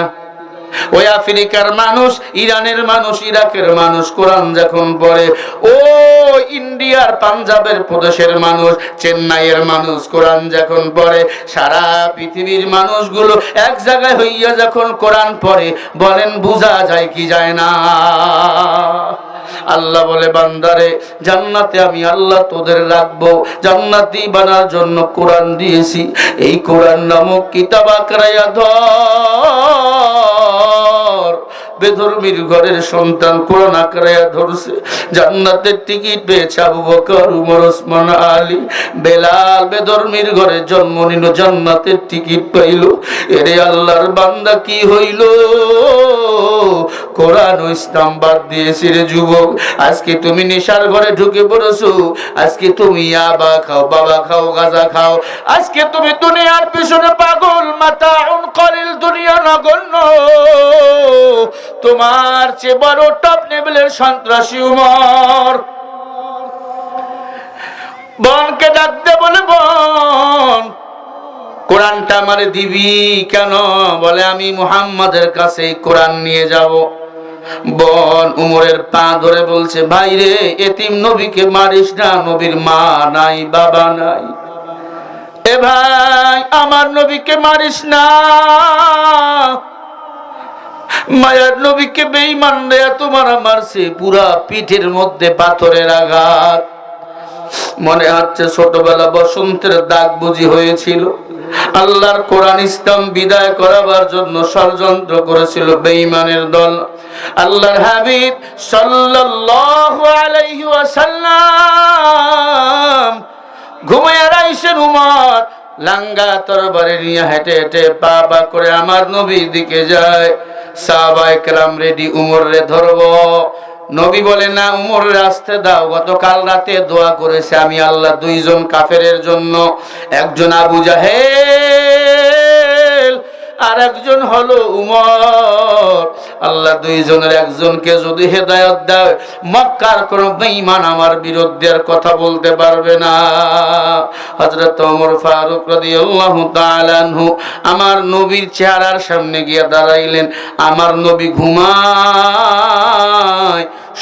ওই আফ্রিকার মানুষ, ইরানের মানুষ, ইরাকের মানুষ কোরআন যখন পড়ে, ও ইন্ডিয়ার পাঞ্জাবের প্রদেশের মানুষ, চেন্নাইয়ের মানুষ কোরআন যখন পড়ে, সারা পৃথিবীর মানুষগুলো এক জায়গায় হইয়া যখন কোরআন পড়ে, বলেন বোঝা যায় কি যায় না? আল্লাহ বলে, বান্দারে জান্নাতে আমি আল্লাহ তোদের রাখবো, জান্নাতি বানার জন্য কোরআন দিয়েছি। এই কোরআন নামক কিতাব আঁকড়াইয়া ধর। বেধর্মীর ঘরের সন্তান কোরআন আঁকড়াইয়া ধরছে, জান্নাতের টিকিট পেয়েছে আবু বকর, উমর, ওসমান, আলী, বেলাল। বেধর্মীর ঘরে জন্ম নিল, জান্নাতের টিকিট পাইল। এরে আল্লাহর বান্দা কি হইল? কোরআন ও ইসলাম বাদ দিয়েছি রে যুবক। আজকে তুমি নেশার ঘরে ঢুকে পড়েছো, আজকে তুমি ইয়াবা খাও, বাবা খাও, গাঁজা খাও, আজকে তুমি দুনিয়ার পিছনে পাগল। মাতাউন কলিল, দুনিয়া নগণ্য। তোমার চেয়ে বড় টপ লেভেলের সন্ত্রাসী উমর। বোনকে ডাকতে বলে, বোন কোরআনটা আমারে দিবি কেন? বলে আমি মুহাম্মাদের কাছে কোরআন নিয়ে যাব। বোন উমরের পা ধরে বলছে, ভাই রে, এতিম নবীকে মারিস না, নবীর মা নাই, বাবা নাই। এ ভাই, আমার নবীকে মারিস না, মায়ার নবীকে বেঈমান দেয়া তোমার মারছে, পুরা পিঠের মধ্যে পাথরের আঘাত। মনে হচ্ছে ছোটবেলা বসন্তের দাগ বুঝি হয়েছিল। আল্লাহর কোরআন ইসলাম বিদায় করাবার জন্য ষড়যন্ত্র করেছিল বেঈমানের দল। আল্লাহর হাবিব সাল্লাল্লাহু আলাইহি ওয়াসাল্লাম ঘুমিয়ে রাইছেন। উমর লাঙ্গা তরবারি নিয়ে হেঁটে হেঁটে পা পা করে আমার নবীর দিকে যায়। সাহাবায়ে কেরাম রেডি, উমর রে ধরবো। নবী বলে, না, উমর আসতে দাও। গতকাল রাতে দোয়া করেছে আমি আল্লাহ দুইজন কাফেরের জন্য, একজন আবু জাহেল আর একজন হলো উমর। আল্লাহ দুইজনের একজনকে যদি হেদায়েত দেয়, মক্কার কোন বেঈমান আমার বিরুদ্ধে আর কথা বলতে পারবে না। হযরত ওমর ফারুক রাদিয়াল্লাহু তাআলা আনহু আমার নবীর চেহারার সামনে গিয়ে দাঁড়াইলেন। আমার নবী ঘুমায়,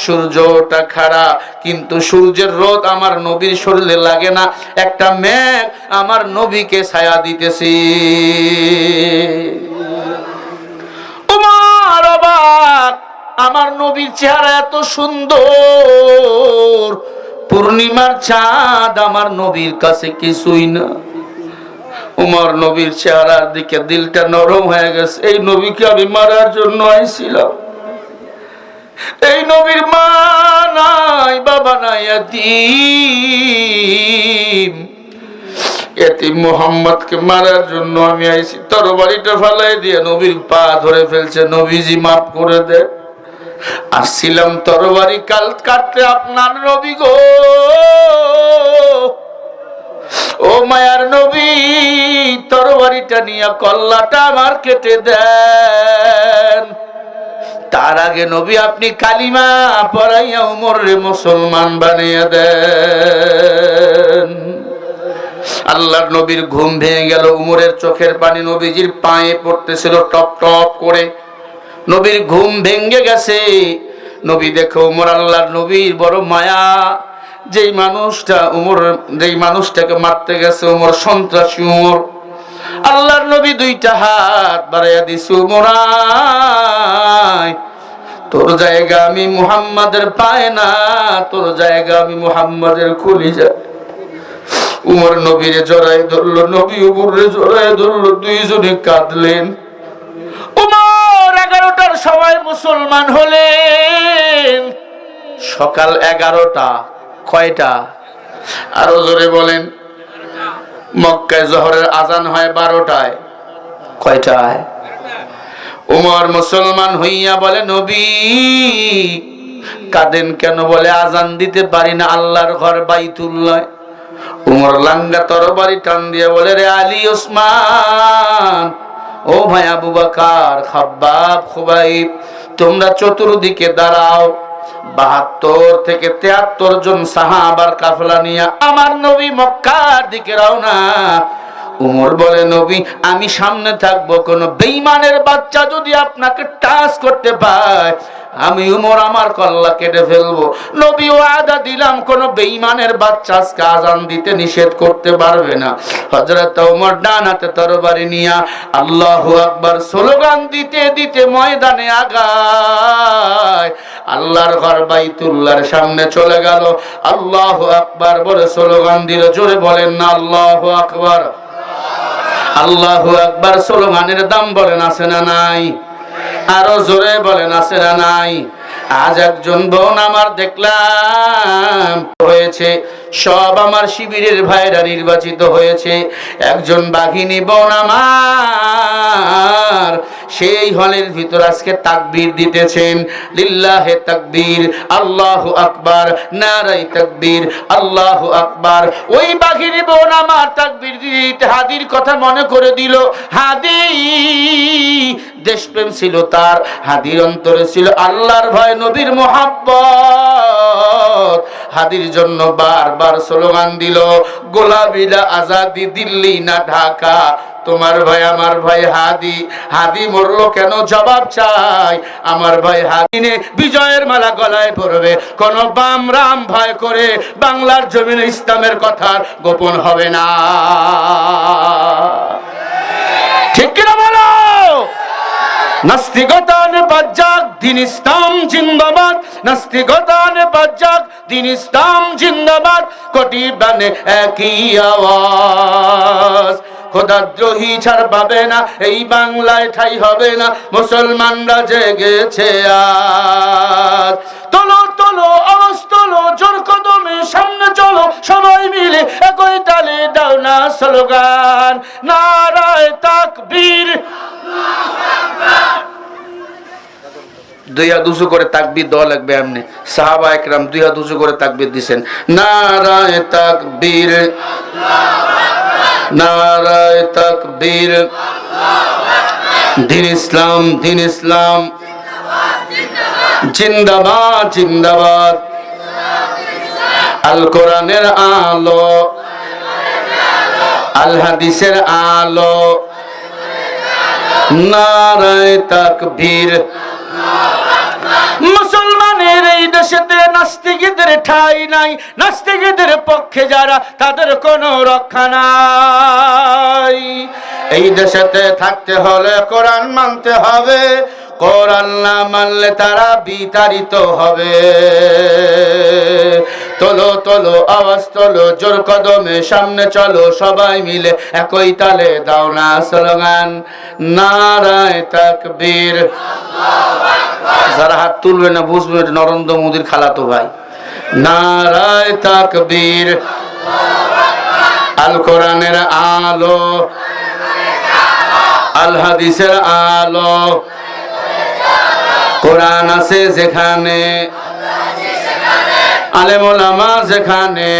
সূর্যটা খাড়া, কিন্তু সূর্যের রোদ আমার নবীর শরীরে লাগে না। একটা মেঘ আমার নবীকে ছায়া দিতেছে। উমর অবাক, আমার নবীর চেহারা এত সুন্দর, পূর্ণিমার চাঁদ আমার নবীর কাছে কিছুই না। উমর নবীর চেহারার দিকে দিলটা নরম হয়ে গেছে। এই নবীকে আমি মারার জন্য আইছিলাম। এই নবীর মা নাই, বাবা নাই, এতিম। এতিম মুহাম্মদকে মারার জন্য আমি আইছি। তরবারিটা ফালাই দিয়ে নবীর পা ধরে ফেলছে, নবীজি মাফ করে দে। আসছিলাম তরবারি কাটতে, আপনার নবী গো, ও মায়ার নবী, তরবারিটা নিয়ে কল্লাটা আমার কেটে দেন। তার আগে নবী আপনি কালিমা পড়াইয়া উমরে মুসলমান বানিয়ে দেন। আল্লাহর নবীর ঘুম ভেঙে গেল। উমরের চোখের পানি নবীজির পায়ে পড়তেছিল টপ টপ করে। নবীর ঘুম ভেঙে গেছে। নবী দেখো উমর, আল্লাহর নবীর বড় মায়া। যেই মানুষটাকে মারতে গেছে উমর, সন্ত্রাসী উমর, আল্লাহর নবী দুইটা হাত বাড়াইয়া দিছে, উমর আয়, তোর জায়গা আমি মুহাম্মাদের পায়ে না, তোর জায়গা আমি মুহাম্মাদের কলিজায়। উমর নবীরে জড়াই ধরলো, নবী উমরে জড়াই ধরলো, দুইজনে কাঁদলেন। উমর 11টার সময় মুসলমান হলেন। সকাল 11টা। কয়টা? আরো জোরে বলেন। মক্কায় জোহরের আজান হয় 12টায়। কয়টায়? উমর মুসলমান হইয়া বলে, নবী কাঁদেন কেন? বলে, আজান দিতে পারি না, আল্লাহর ঘর বাইতুল্লাহ। উমর লাঙ্গা তরবারি টান দিয়ে বলে, রে আলী, ওসমান, ও ভাই আবু বকর, খাব্বাব, খুবাইব, তোমরা চতুর্দিকে দাঁড়াও। 72 থেকে 73 জন সাহাবার কাফেলা নিয়ে আমার নবী মক্কার দিকে রওনা। উমর বলে, নবী আমি সামনে থাকবো, কোন বেঈমানের বাচ্চা যদি আপনাকে টাচ করতে পায় আমি উমর আমার কল্লা কেটে ফেলবো। নবী ওয়াদা দিলাম কোন বেঈমানের বাচ্চা আজকে আজান দিতে নিষেধ করতে পারবে না। হযরত ওমর ডান হাতে তরবারি নিয়া আল্লাহু আকবার স্লোগান দিতে দিতে ময়দানে আগায় আল্লাহর ঘর বাইতুল্লাহর সামনে চলে গেল। আল্লাহু আকবার বলে স্লোগান দিল। জোরে বলেন না আল্লাহু আকবার। আল্লাহু আকবার স্লোগানের দাম বলেন আছে না নাই? আরো জোরে বলেন আছে না নাই? আজ একজন বোন আমার দেখলাম হয়েছে, সব আমার শিবিরের ভাইরা নির্বাচিত হয়েছে। একজন বাঘিনী বোন আমার সেই হলের ভিতর আজকে তাকবীর দিতেছেন, লিল্লাহে তাকবীর, আল্লাহু আকবার, নারায়ে তাকবীর, আল্লাহু আকবার। ওই বাঘিনী বোন আমার তাকবীর দিতে হাদির কথা মনে করে দিল। হাদি দেশপ্রেম ছিল তার, হাদির অন্তরে ছিল আল্লাহর ভয়, নবীর মোহাব্বত। হাদির জন্য বারবার স্লোগান দিল, গোলাবিলা আজাদি, দিল্লি না ঢাকা, তোমার ভাই আমার ভাই হাদি। হাদি মরলো কেন জবাব চাই। আমার ভাই হাদিনে বিজয়ের মালা গলায় পড়বে। কোন বাম রাম ভয় করে বাংলার জমিনে ইসলামের কথা গোপন হবে না। ঠিক কিনা বলো? নাস্তিকতানে বাজ্জাক, দিন ইসলাম জিন্দাবাদ। নাস্তিকতানে বাজ্জাক, দিন ইসলাম জিন্দাবাদ। কোটি বানে একই আওয়াজ, খোদাদ্রোহী ছাড় পাবে না এই বাংলায়, ঠাই হবে না মুসলমানরা জেগেছে আজ। তোলো তোলো আওয়াজ তোলো, জোর কদমে সামনে চলো, সবাই মিলে একই তালে দাও না স্লোগান, নারায়ে তাকবীর। দুই হাত উঁচু করে তাকবীর দেওয়া লাগবে। এমনি সাহাবা একরাম দুই হাত উঁচু করে তাকবীর দিছেন, নারায়ে তাকবীর, নারায়ে তাকবীর। দিন ইসলাম, দিন ইসলাম জিন্দাবাদ, জিন্দাবাদ। আল কোরআনের আলো, আল হাদিসের আলো, নারায়ে তাকবীর। মুসলমানের এই দেশেতে নাস্তিকদের ঠাঁই নাই, নাস্তিকদের পক্ষে যারা তাদের কোনো রক্ষা নাই। এই দেশেতে থাকতে হলে কোরআন মানতে হবে, কোরআন না মানলে তারা বিতাড়িত হবে। তোলো তোলো আওয়াজ তোলো, জোর কদমে সামনে চলো, সবাই মিলে একই তালে দাও না স্লোগান, নারায়ে তাকবীর। যারা হাত তুলবে না বুঝবে এটা নরেন্দ্র মোদীর খালাতো ভাই। নারায়ে তাকবীর। আল কোরআনের আলো, আল হাদিসের আলো, কোরআন আছে যেখানে, আলেম ওলামা যেখানে,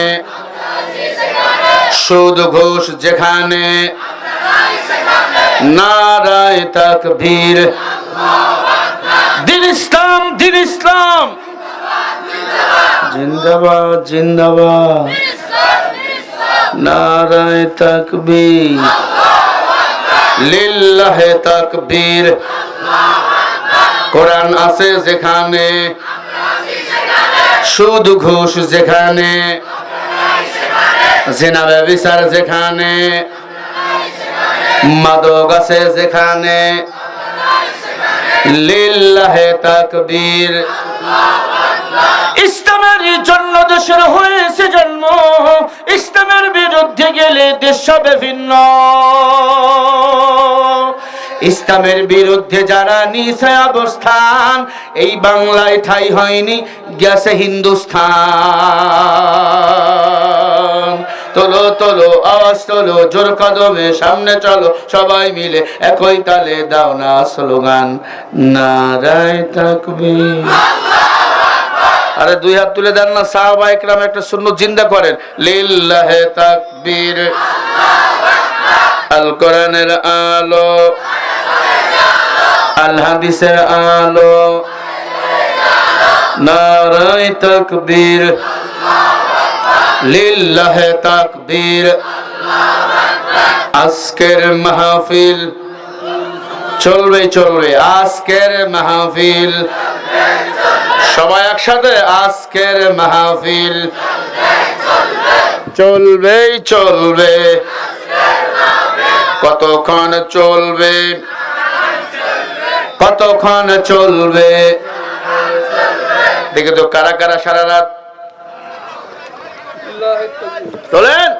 সুদ ঘুষ যেখানে, নারায়ে তাকবীর। দিন ইসলাম, দিন ইসলাম জিন্দাবাদ, জিন্দাবাদ, নারায়ে তাকবীর, লিল্লাহে তাকবীর। কোরআন আছে যেখানে, সুদ ঘুষ যেখানে, জিনা ব্যভিচার যেখানে, মাদক আছে যেখানে, লিল্লাহে তাকবীর। ইসলামের জন্য দেশের হয়েছে জন্ম, ইসলামের বিরুদ্ধে গেলে দেশ হবে ভিন্ন। ইসলামের বিরুদ্ধে যারা নিছে অবস্থান, এই বাংলায় ঠাই হয়নি, গেছে হিন্দুস্তান। তোলো তোলো আওয়াজ তোলো, জোর কদমে সামনে চলো, সবাই মিলে একই তালে দাও না স্লোগান, নারায়ে তাকবীর। আরে দুই হাত তুলে দেন না, সাহাবা একরাম একটা সুন্নাত জিন্দা করেন, লিল্লাহে তাকবীর। আল কোরআনের আলো, আল হাদিসের আলো, নারায়ে তাকবীর, লিল্লাহে তাকবীর। আজকের মাহফিল চলবে চলবে, আজকের মাহফিল সবাই একসাথে, আজকের মাহফিল চলবেই চলবে। কতক্ষণ চলবে, কতক্ষণ চলবে? দেখে তো কারা কারা সারা রাত চলেন,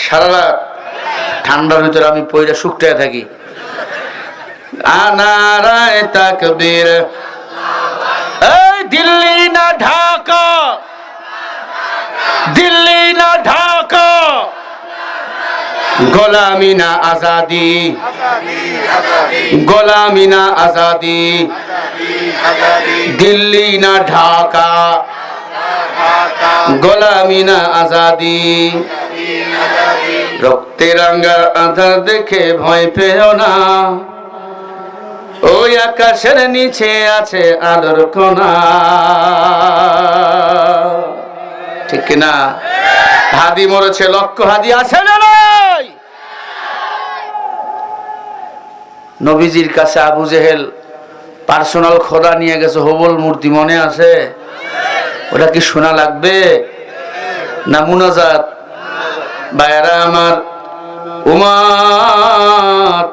সারা রাত ঠান্ডার ভিতরে আমি পয়রা শুকতে থাকি। আনারায় তাকবীর, এই দিল্লি না ঢাকা, দিল্লি না ঢাকা, গোলামি না আজাদি, গোলামি না আজাদি, দিল্লি না ঢাকা, গোলামি না আজাদি। রক্তে রাঙ্গা আধার দেখে ভয় পেও না, ওই আকাশের নিচে আছে আলোর কোনা। ঠিক কিনা? হাদি মরেছে, লক্ষ হাদি আছে না নাই? নবীজির কাছে আবু জেহেল পার্সোনাল খোদা নিয়ে গেছে, হবল মূর্তি, মনে আছে? ওটা কি শোনা লাগবে না মুনাজাত? ভাইরা আমার, উমার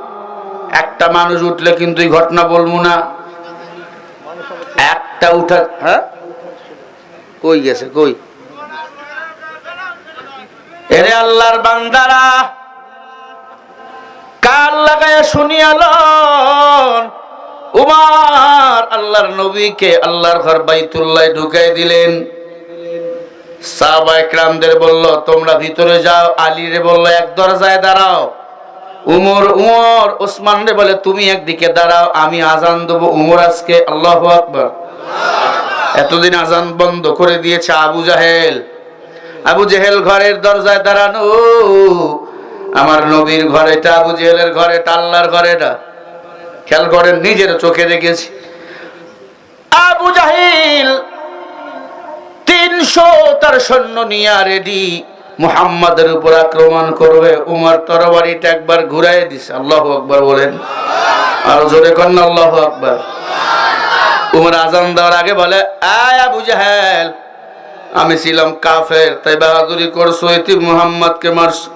একটা মানুষ উঠলে কিন্তু এই ঘটনা বলবো না, একটা উঠা। হ্যাঁ, কই গেছে, কই? এরে আল্লাহর বান্দারা, কান লাগায় শুনিয়ালন। উমার আল্লাহর নবীকে আল্লাহর ঘর বাইতুল্লাহ ঢুকাই দিলেন। সাহাবা ইকরামদের বলল, তোমরা ভিতরে যাও। আলীরে বলল, এক দরজায় দাঁড়াও। উমর উমর ওসমান রে বলে, তুমি একদিকে দাঁড়াও, আমি আজান দেবো। উমর আজকে আল্লাহু আকবার। এতদিন আজান বন্ধ করে দিয়েছে আবু জাহেল। আবু জেহেল ঘরের দরজায় দাঁড়ানো। আমার নবীর ঘর এটা, আবু জেহেলের ঘর এটা, আল্লাহর ঘর এটা। খেয়াল করেন, নিজের চোখে দেখেছি। আবু জাহেল 300 তার সৈন্য নিয়ে রেডি, মুহাম্মাদের উপর আক্রমণ করবে। উমর তরবারিটা একবার ঘুরাই দিছে। আল্লাহু আকবার বলেন, আর জোরে কন্যা আল্লাহু আকবার। উমর আজান দেওয়ার আগে বলে, আয় আবু জাহেল, আমি ছিলাম কাফের, তাই বাহাদুরি করছো, এতে মুহাম্মাদকে মারছো।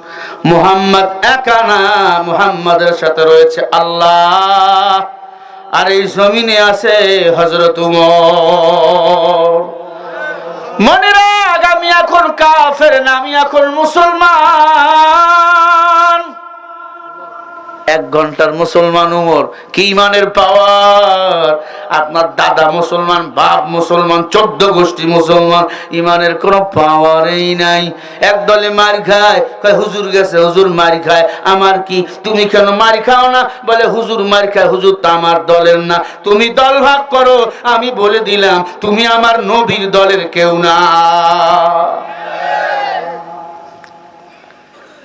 মুহাম্মদ একা না, মুহাম্মাদের সাথে রয়েছে আল্লাহ, আর এই জমিনে আছে হযরত উমর। মনে রাখ, আমি এখন কাফের না, আমি এখন মুসলমান। 1 ঘন্টার মুসলমান উমর, কি ইমানের পাওয়ার! আপনার দাদা মুসলমান, বাপ মুসলমান, 14 গোষ্ঠী মুসলমান, ইমানের কোনো পাওয়ারই নাই। একদলে মার খায়, কয় হুজুর গেছে, হুজুর মার খায়, আমার কি? তুমি কেন মার খাও না? বলে হুজুর মার খায়, হুজুর তো আমার দলের না। তুমি দল ভাগ করো, আমি বলে দিলাম তুমি আমার নবীর দলের কেউ না।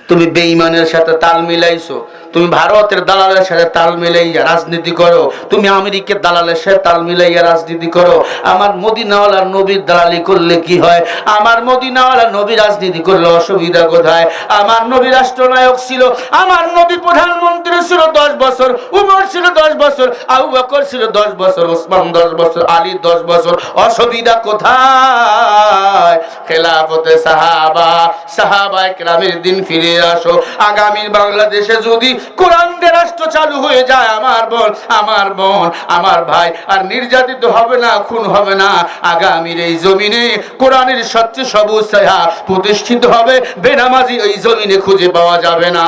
তুমি বেঈমানের সাথে তাল মিলাইছো, তুমি ভারতের দালালের সাথে তাল মিলাইয়া রাজনীতি করো, তুমি আমেরিকার দালালের সাথে তাল মিলাইয়া রাজনীতি করো। আমার মদিনাওয়ালার নবীর দালালি করলে কি হয়? আমার মদিনাওয়ালার নবী রাজনীতি করলে অসুবিধা কোথায়? আমার নবী রাষ্ট্রনায়ক ছিল, আমার নবী প্রধানমন্ত্রী ছিল 10 বছর, উমর ছিল 10 বছর, আবু বকর ছিল 10 বছর, ওসমান 10 বছর, আলী 10 বছর, অসুবিধা কোথায়? খেলাফতে সাহাবা, সাহাবায়ে কেরামের দিন ফিরে আসো। আগামীর বাংলাদেশে যদি কোরআনের রাষ্ট্র চালু হয়ে যায়, আমার বোন, আমার বোন, আমার ভাই আর নির্যাতিত হবে না, খুন হবে না। আগামীর এই জমিনে কোরআনের সবচেয়ে সবুজ ছায়া প্রতিষ্ঠিত হবে, বেনামাজি এই জমিনে খুঁজে পাওয়া যাবে না।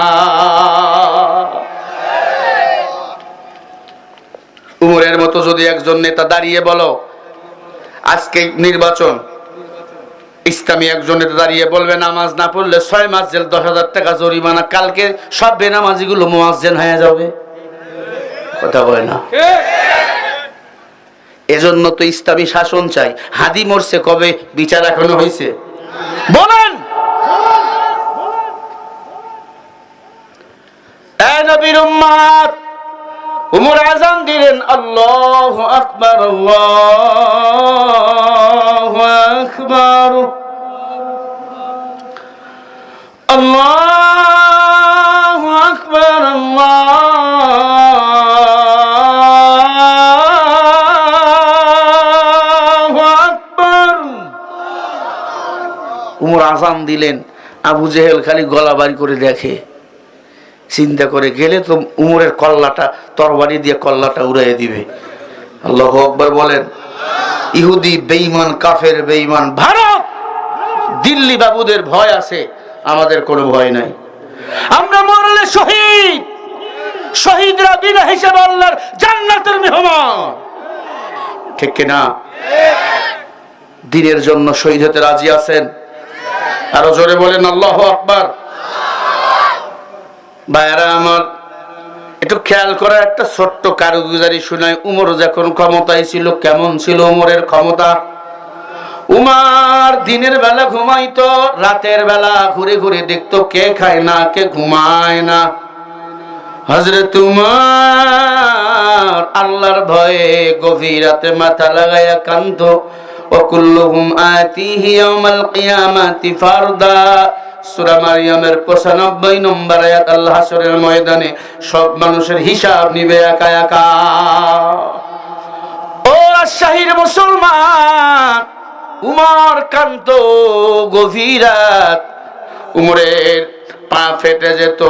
উমরের মতো যদি একজন নেতা দাঁড়িয়ে বলো, আজকে নির্বাচন, ইসলামী একজন নেতা দাঁড়িয়ে বলবে নামাজ না পড়লে 6 মাস জেল, 10,000 টাকা জরিমানা, কালকে সব বেনামাজিগুলো মুয়াজ্জিন হয়ে যাবে। কথা বলে না? এজন্য তো ইসলামী শাসন চাই। হাদি মরছে কবে? বিচার এখনো হয়েছে? বলেন। এই নবীর উম্মত, উমর আযান দিলেন, আল্লাহু আকবার, আল্লাহু আকবার, আল্লাহু আকবার, আল্লাহু আকবার। উমর আযান দিলেন, আবু জেহেল খালি গলা বাড়ি করে দেখে, চিন্তা করে গেলে তো উমরের কল্লাটা, তরবারি দিয়ে কল্লাটা উড়াইয়ে দিবে। আল্লাহু আকবার বলেন। ইহুদি বেঈমান, কাফের বেঈমান, ভারত দিল্লি বাবুদের ভয় আছে, আমাদের কোনো ভয় নাই। আমরা মরলে শহীদ, শহীদরা বিনা হিসাবে আল্লাহর জান্নাতের মেহমান, ঠিক কিনা? দিনের জন্য শহীদ হতে রাজি আছেন? আরো জোরে বলেন আল্লাহু আকবার। ভাইরা আমার, একটু খেয়াল করা, একটা ছোট্ট কারুগুজারি শোনায়। উমর যখন ক্ষমতায় ছিল, কেমন ছিল উমরের ক্ষমতা? উমর দিনের বেলা ঘুমাইতো, রাতের বেলা ঘুরে ঘুরে দেখতো কে খায় না, কে ঘুমায় না। হযরত উমর আল্লাহর ভয়ে গভীর রাতে মাথা লাগাইয়া কাঁদতো। ওয়াকুল্লুহুম আতিহি ইয়াউমাল কিয়ামাতি ফারদা। সূরা মারইয়ামের 95 নম্বর আয়াত। আল্লাহ হাসরের ময়দানে সব মানুষের হিসাব নিবে একা একা। ও রাজশাহীর মুসলমান, উমর কাঁদতো গভীর রাত। উমরের পা ফেটে যেত,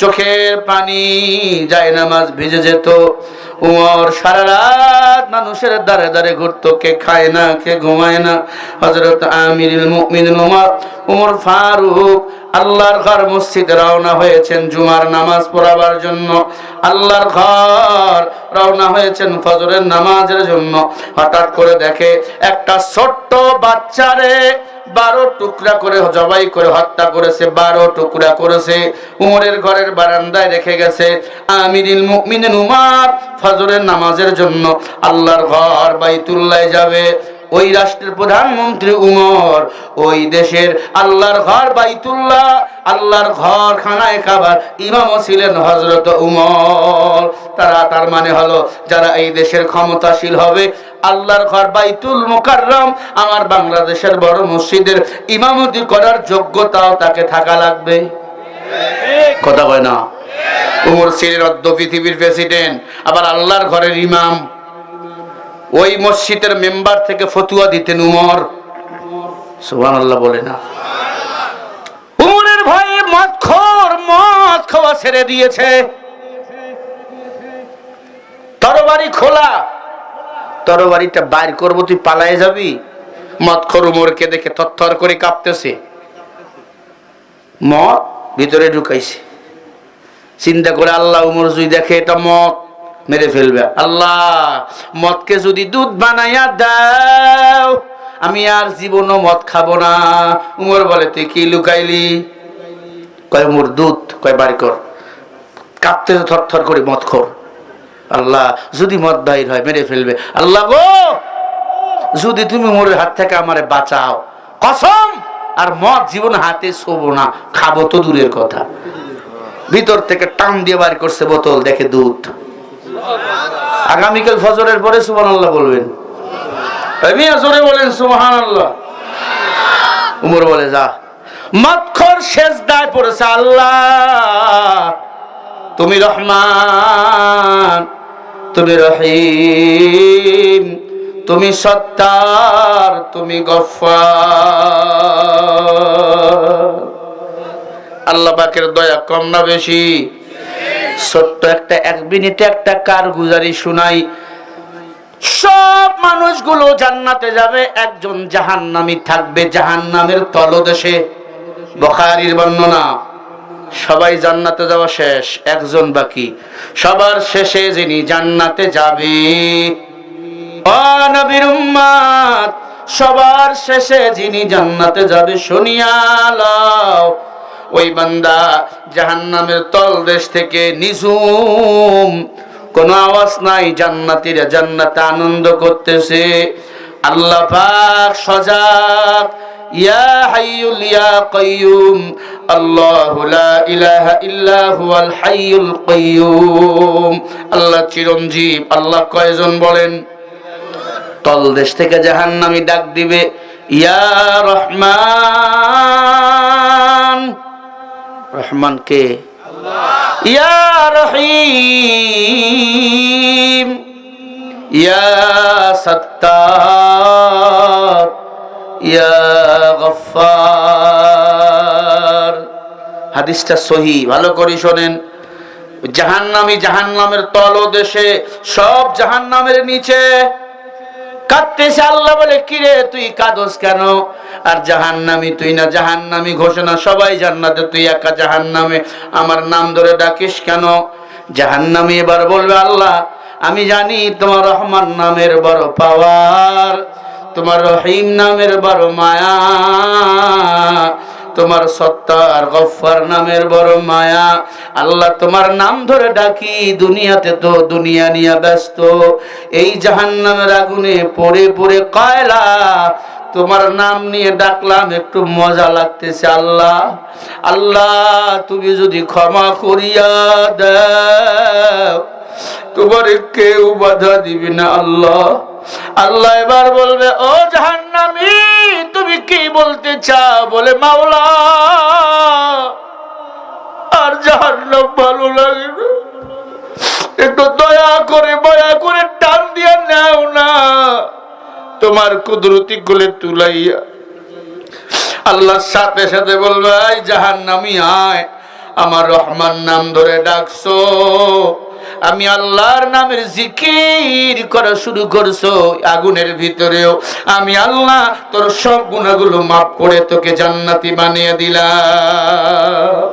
চোখের পানি, জায়নামাজ ভিজে যেত। উমর সারা রাত মানুষের দ্বারে দ্বারে ঘুরতো, কে খায় না, কে ঘুমায় না। হযরত আমিরুল মুমিনিন উমর ফারুক আল্লাহর ঘর মসজিদে রওনা হয়েছেন জুমার নামাজ পড়াবার জন্য। আল্লাহর ঘর রওনা হয়েছেন ফজরের নামাজের জন্য। হঠাৎ করে দেখে একটা ছোট্ট বাচ্চারে 12 টুকরা করে জবাই করে হত্যা করেছে, 12 টুকরা করেছে। উমরের ঘরের বারান্দায় রেখে গেছে। আমিরুল মুমিনিন উমর ফজরের নামাজের জন্য আল্লাহর ঘর বাইতুল্লাহ যাবে। ওই রাষ্ট্রের প্রধানমন্ত্রী উমর, ওই দেশের আল্লাহর ঘর বাইতুল্লাহ, আল্লাহর ঘর খানায় কাবার ইমামও ছিলেন হযরত উমর। তার মানে হলো, যারা এই দেশের ক্ষমতাশীল হবে, আল্লাহর ঘর বাইতুল মুকাররম, আমার বাংলাদেশের বড় মসজিদের ইমামতি করার যোগ্যতাও তাকে থাকা লাগবে। কথা বলে না? উমর ছিলেন অদ্য পৃথিবীর প্রেসিডেন্ট, আবার আল্লাহর ঘরের ইমাম। ওই মসজিদের মেম্বার থেকে ফতুয়া দিতেন উমর। সুবহানাল্লাহ বলে না? উমরের ভয়ে মদ খাওয়া ছেড়ে দিয়েছে। তরবারি খোলা, তরবারিটা বাইর করবো, তুই পালায়ে যাবি। মদখোর উমরকে দেখে থরথর করে কাঁপতেছে। মদ ভিতরে ঢুকাইছে। চিন্তা করে আল্লাহ, উমর যদি দেখে এটা মদ, মেরে ফেলবে। আল্লাহ, মদকে যদি দুধ বানাইয়া দাও, আমি আর জীবনও মদ খাবো না। উমর বলে, তুই কি লুকাইলি? কয় উমর দুধ। কয় বাড়ি কর। কাঁপতে থরথর করে মদখোর। আল্লাহ, যদি মদ বাইর হয় মেরে ফেলবে। আল্লাহ গো, যদি তুমি উমরের হাত থেকে আমারে বাঁচাও, কসম, আর মদ জীবন হাতে ছোবো না, খাবো তো দূরের কথা। ভিতর থেকে টান দিয়ে বার করছে বোতল, দেখে দুধ। আগামীকাল ফজরের পরে সুবহানাল্লাহ বলবেন। জোরে বলেন সুবহানাল্লাহ। উমর বলে, যা। মদখোর সেজদায় পড়েছে, আল্লাহ তুমি রহমান, তুমি রহিম, তুমি সত্তার, তুমি গফফার। আল্লাহ পাকের দয়া কম না বেশি? ছোট্ট একটা 1 মিনিটে একটা কারগুজারি শুনাই। সব মানুষগুলো জান্নাতে যাবে, একজন জাহান্নামী থাকবে জাহান্নামের তলদেশে। বুখারীর বর্ণনা। সবাই জান্নাতে যাওয়া শেষ, একজন বাকি। সবার শেষে যিনি জান্নাতে যাবে, ও নবীর উম্মত, সবার শেষে যিনি জান্নাতে যাবে শুনিয়া লও, ওই বান্দা জাহান্নামের তলদেশ থেকে নিঝুম, কোনো আওয়াজ নাই, জান্নাতীরা জান্নাতে আনন্দ করতেছে। আল্লাহ পাক সজাগ, ইয়া হাইয়ুল ইয়া কাইয়ুম, আল্লাহু লা ইলাহা ইল্লা হুয়াল হাইয়ুল কাইয়ুম। আল্লাহ চিরঞ্জীব। আল্লাহ কয়জন বলেন? তলদেশ থেকে জাহান্নামী ডাক দিবে, ইয়া রহমান, রহমান কে? ইয়া রহিম, ইয়া সত্তার, ইয়া গফফার। হাদিসটা সহিহ, ভালো করে শোনেন। জাহান্নামী জাহান্নামের তলদেশে, সব জাহান্নামের নিচে কাঁদতেছে। আল্লাহ বলে, কিরে তুই কাঁদস কেন? আর জাহান্নামী তুই না জাহান্নামী ঘোষণা, সবাই জান্নাতে, তুই একা জাহান্নামে, আমার নাম ধরে ডাকিস কেন? জাহান্নামী এবার বলবে, আল্লাহ আমি জানি তোমার রহমান নামের বড় পাওয়ার, তোমার রহিম নামের বড় মায়া, তোমার সত্তার গফফার নামের বড় মায়া। আল্লাহ তোমার নাম ধরে ডাকি, দুনিয়াতে তো দুনিয়া নিয়ে ব্যস্ত, এই জাহান্নামের আগুনে পড়ে পড়ে কয়লা, তোমার নাম নিয়ে ডাকলাম, একটু মজা লাগতেছে। আল্লাহ আল্লাহ তুমি যদি ক্ষমা করিয়া দাও, তোমার কেউ বাধা দিবি না আল্লাহ। আল্লাহ এবার বলবে, ও জাহান্নামী তুমি কি বলতে চাও? বলে, মাওলা আর জাহান্নাম ভালো লাগে না, একটু দয়া করে মায়া করে টান দিয়া নাও না, তোমার কুদরতি কোলে তুলাইয়া। আল্লাহর সাথে সাথে বলবে, আয় জাহান্নামী আয়, আমার রহমান নাম ধরে ডাকছো, আমি আল্লাহর নামের জিকির করা শুরু করছো, আগুনের ভিতরেও আমি আল্লাহ তোর সব গুনাহগুলো মাফ করে তোকে জান্নাতি বানিয়ে দিলাম।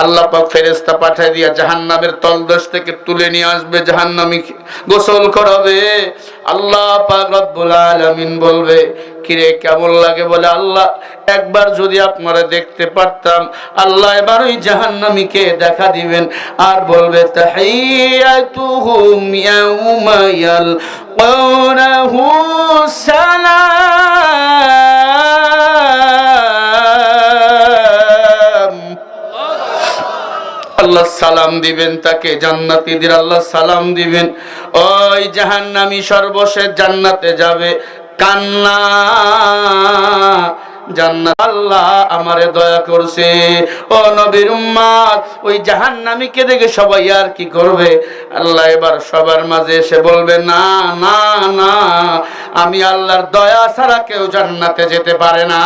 আল্লাহ পাক ফেরেশতা পাঠিয়ে দিয়া জাহান্নামের তলদেশ থেকে তুলে নিয়ে আসবে, জাহান্নামী গোসল করাবে। আল্লাহ পাক রব্বুল আলামিন বলবে, কিরে কেমন লাগে? বলে, আল্লাহ একবার যদি আপনারা দেখতে পারতাম। আল্লাহ এবার ওই জাহান্নামীকে দেখা দিবেন আর বলবে, তাহিয়াতুহুম ইয়াউমা ইয়ালকাউনাহু সালাম। আল্লাহ সালাম দিবেন তাকে, জান্নাতীদের আল্লাহ সালাম দিবেন। ওই জাহান্নামী সর্বশেষ জান্নাতে যাবে, কান্না, জান্নাত আল্লাহ আমারে দয়া করছে। ও নবীর উম্মত, ওই জাহান্নামীকে দেখে সবাই আর কি করবে? আল্লাহ এবার সবার মাঝে এসে বলবে, না না না, আমি আল্লাহর দয়া ছাড়া কেউ জান্নাতে যেতে পারে না,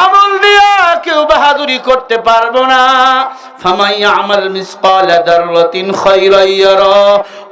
আমল দিয়া কেউ বাহাদুরি করতে পারবো না। ফামান ইয়ামাল মিসকালা যাররাতিন খায়রান ইয়ারা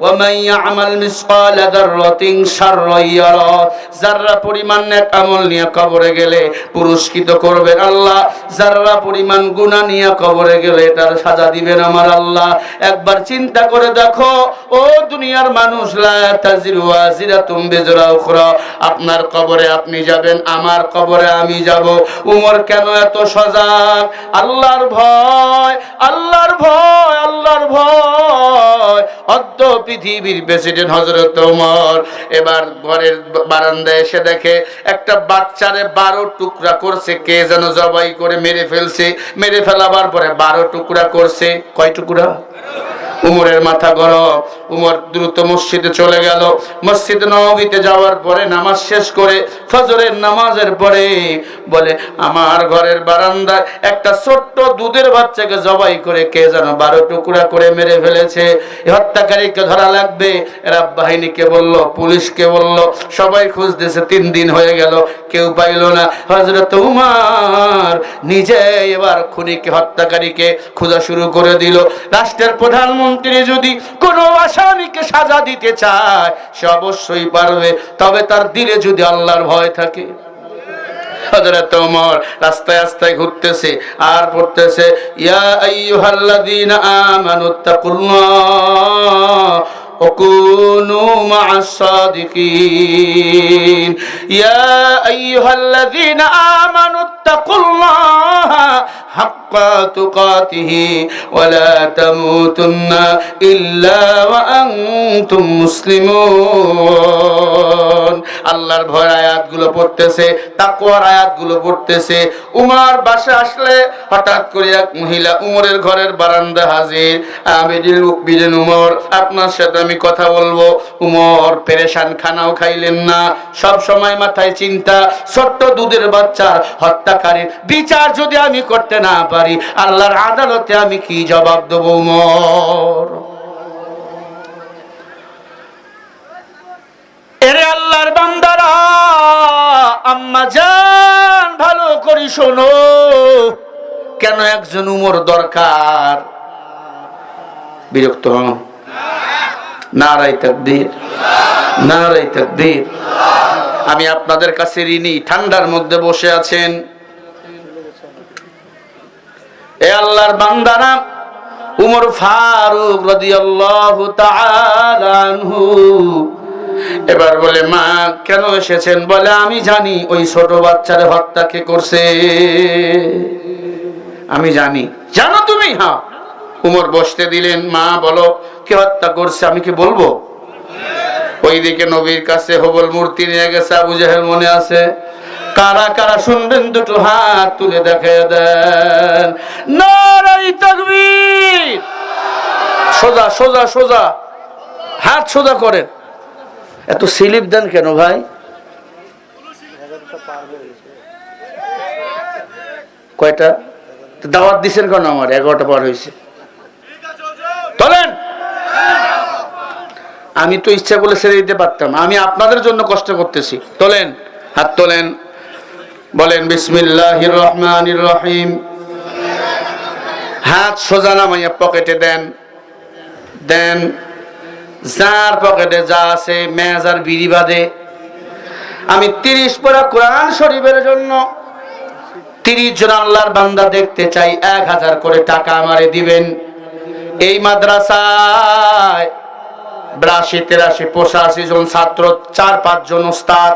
ওয়া মান ইয়ামাল মিসকালা যাররাতিন শাররান ইয়ারা। যাররা পরিমাণ নেক আমল নিয়ে কবরে গেলে পুরস্কৃত করবেন আল্লাহ, যাররা পরিমাণ গুনাহ নিয়ে কবরে গেলে এটার সাজা দিবেন আমার আল্লাহ। একবার চিন্তা করে দেখো ও দুনিয়ার মানুষ, লা তাজিরু ওয়াজিরাতুম বিজরা উখরা, আপনার কবরে আপনি যাবেন, আমার কবরে আমি যাব। উমর কেন এত সজাগ? আল্লাহর ভয়, আল্লাহর ভয়, আল্লাহর ভয়। অদ্য পৃথিবীর প্রেসিডেন্ট হযরত ওমর এবার ঘরের বারান্দায় এসে দেখে একটা বাচ্চারে 12 টুকরা করছে, কে যেন জবাই করে মেরে ফেলছে। মেরে ফেলাবার পরে 12 টুকরা করছে। কয় টুকরা? উমরের মাথা গরম। উমর দ্রুত মসজিদে চলে গেল। মসজিদ নববীতে যাওয়ার পরে নামাজ শেষ করে ফজরের নামাজের পরে বলে, আমার ঘরের বারান্দায় একটা ছোট্ট দুধের বাচ্চাকে জবাই করে কে যেন 12 টুকরা করে মেরে ফেলেছে। হত্যাকারীকে ধরা লাগবে। এরা বাহিনীকে বলল, পুলিশকে বলল, সবাই খুঁজতেছে। 3 দিন হয়ে গেল, কেউ পাইল না। হযরত উমর নিজে এবার খুনিকে, হত্যাকারীকে খোঁজা শুরু করে দিল। রাষ্ট্রের প্রধানমন্ত্রী যদি কোনো আসামিকে সাজা দিতে চায় সে অবশ্যই পারবে, তবে তার দিলে যদি আল্লাহর ভয় থাকে। হযরত ওমর রাস্তায় রাস্তায় ঘুরতেছে আর পড়তেছে, ইয়া আইয়ুহাল্লাযীনা আমানুত্তাকুল্লাহ وكونوا مع الصادقين يا أيها الذين آمنوا اتقوا الله حق হাক্কা তুকাতিহি ওয়া লা তামুতুন্না ইল্লা ওয়া আনতুম মুসলিমুন। আল্লাহর ভয় আয়াতগুলো পড়তেছে, তাকওয়ার আয়াতগুলো পড়তেছে। উমর বাসা আসলে হঠাৎ করে এক মহিলা উমরের ঘরের বারান্দা হাজির। আমিরুল মুমিনিন উমর, আপনার সাথে আমি কথা বলবো। উমর পেরেশান, খানাও খাইলেন না, সব সময় মাথায় চিন্তা, ছোট্ট দুধের বাচ্চার হত্যাকারীর বিচার যদি আমি করতে না পারি, আল্লাহর আদালতে আমি কি জবাব দেব? উমর, এরে আল্লাহর বান্দারা, আম্মা জান ভালো করে শোনো, কেন একজন উমর দরকার? বিরক্ত হন? নারায়ে তাকবীর, নারায়ে তাকবীর। আমি আপনাদের কাছে ঋণী, ঠান্ডার মধ্যে বসে আছেন। এ আল্লাহর বান্দারা, উমর ফারুক রাদিয়াল্লাহু তাআলা আনহু এবার বলে, মা কেন এসেছেন? বলে, আমি জানি ওই ছোট বাচ্চার হত্যা কে করছে, আমি জানি। জানো তুমি? হ্যাঁ। উমর বসতে দিলেন। মা বলো, কে হত্যা করছে? আমি কি বলবো? ওইদিকে নবীর কাছে হবল মূর্তি নিয়ে গেছে আবু জাহেল, মনে আছে? কারা কারা শুনবেন দুটো হাত তুলে দেখিয়ে দেন। নারায়ে তাকবীর। সোজা সোজা সোজা হাত সোজা করেন। এত স্লিপ দেন কেন ভাই? কয়টা দাওয়াত দিছেন কেন? আমার 11টা পার হয়েছে। তোলেন। আমি তো ইচ্ছা করলে ছেড়ে দিতে পারতাম, আমি আপনাদের জন্য কষ্ট করতেছি। তোলেন, হাত তোলেন, বলেন বিসমিল্লাহির রহমানির রহিম। হাত সোজা নামাইয়া পকেটে দেন, দেন। যার পকেটে যা আছে, মেজ আর বিড়ি বাদে, আমি 30 পারা কোরআন শরীফের জন্য 30 জন আল্লাহর বান্দা দেখতে চাই। 1000 করে টাকা আমারে দিবেন। এই মাদ্রাসায় 82, 83, 85 জন ছাত্র, 4-5 জন উস্তাদ।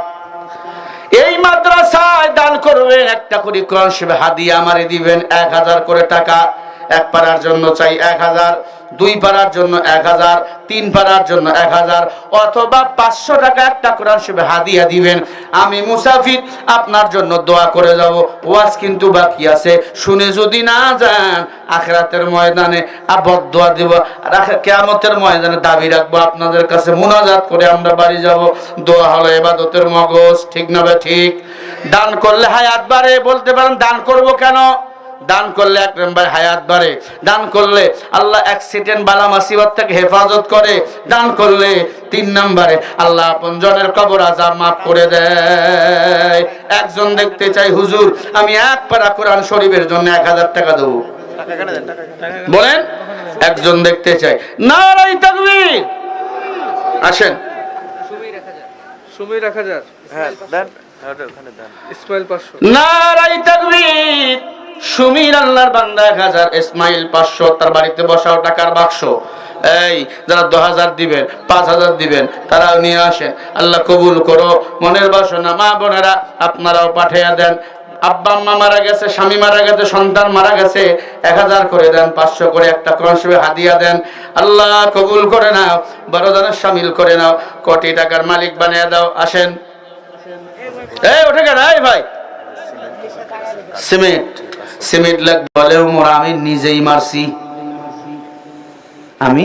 এই মাদ্রাসায় দান করবেন, একটা করে কোরআন শরীফ হাদিয়া আমারে দিবেন। 1000 করে টাকা। 1 পারার জন্য চাই 1000, 2 পারার জন্য 1000, 3 পারার জন্য 1000, অথবা 500 টাকা একটা কোরআন শরীফ হাদিয়া দিবেন। আমি মুসাফির, আপনার জন্য দোয়া করে যাব। ওয়াজ কিন্তু বাকি আছে, শুনে যদি না যান, আখিরাতের ময়দানে বদদোয়া দেব, আর কিয়ামতের ময়দানে দাবি রাখবো আপনাদের কাছে, মুনাজাত করে আমরা বাড়ি যাব। দোয়া হলো ইবাদতের মগজ, ঠিক না ভাই? ঠিক। দান করলে হায়াত বাড়ে। বলতে পারেন দান করব কেন? দান করলে 1 নম্বর হায়াত বাড়ে। দান করলে আল্লাহ অ্যাক্সিডেন্ট বালা মুসিবত থেকে হেফাজত করে। দান করলে 3 নম্বরে আল্লাহ আপনজনের কবর আযাব মাফ করে দেয়। একজন দেখতে চাই, হুজুর আমি 1 পারা কোরআন শরীফের জন্য 1000 টাকা দেব। বলেন, একজন দেখতে চাই। নারায়ে তাকবীর। আসেন। সুমির 1000। হ্যাঁ দেন, ওখানে দেন। ইসমাইল 500। নারায়ে তাকবীর। সুমির আল্লাহর বান্দা 1000, ইসমাইল 500। তার বাড়িতে বসাও টাকার বাক্স। এই যারা 2000 দিবেন, 5000 দিবেন, তারাও নিয়ে আসেন। আল্লাহ কবুল করো। মনের বাসনা মা বোনেরা আপনারাও পাঠিয়ে দেন। আব্বা আম্মা মারা গেছে, স্বামী মারা গেছে, সন্তান মারা গেছে, 1000 করে দেন, 500 করে একটা কোরআন শরীফ হাদিয়া দেন। আল্লাহ কবুল করে নাও, বড়দানের শামিল করে নাও, কোটি টাকার মালিক বানিয়ে দাও। আসেন। এই ওঠে কেন? এই ভাই, সিমেন্ট সিমেন্ট লাগবে। বলে উমর, আমি নিজেই মারছি। আমি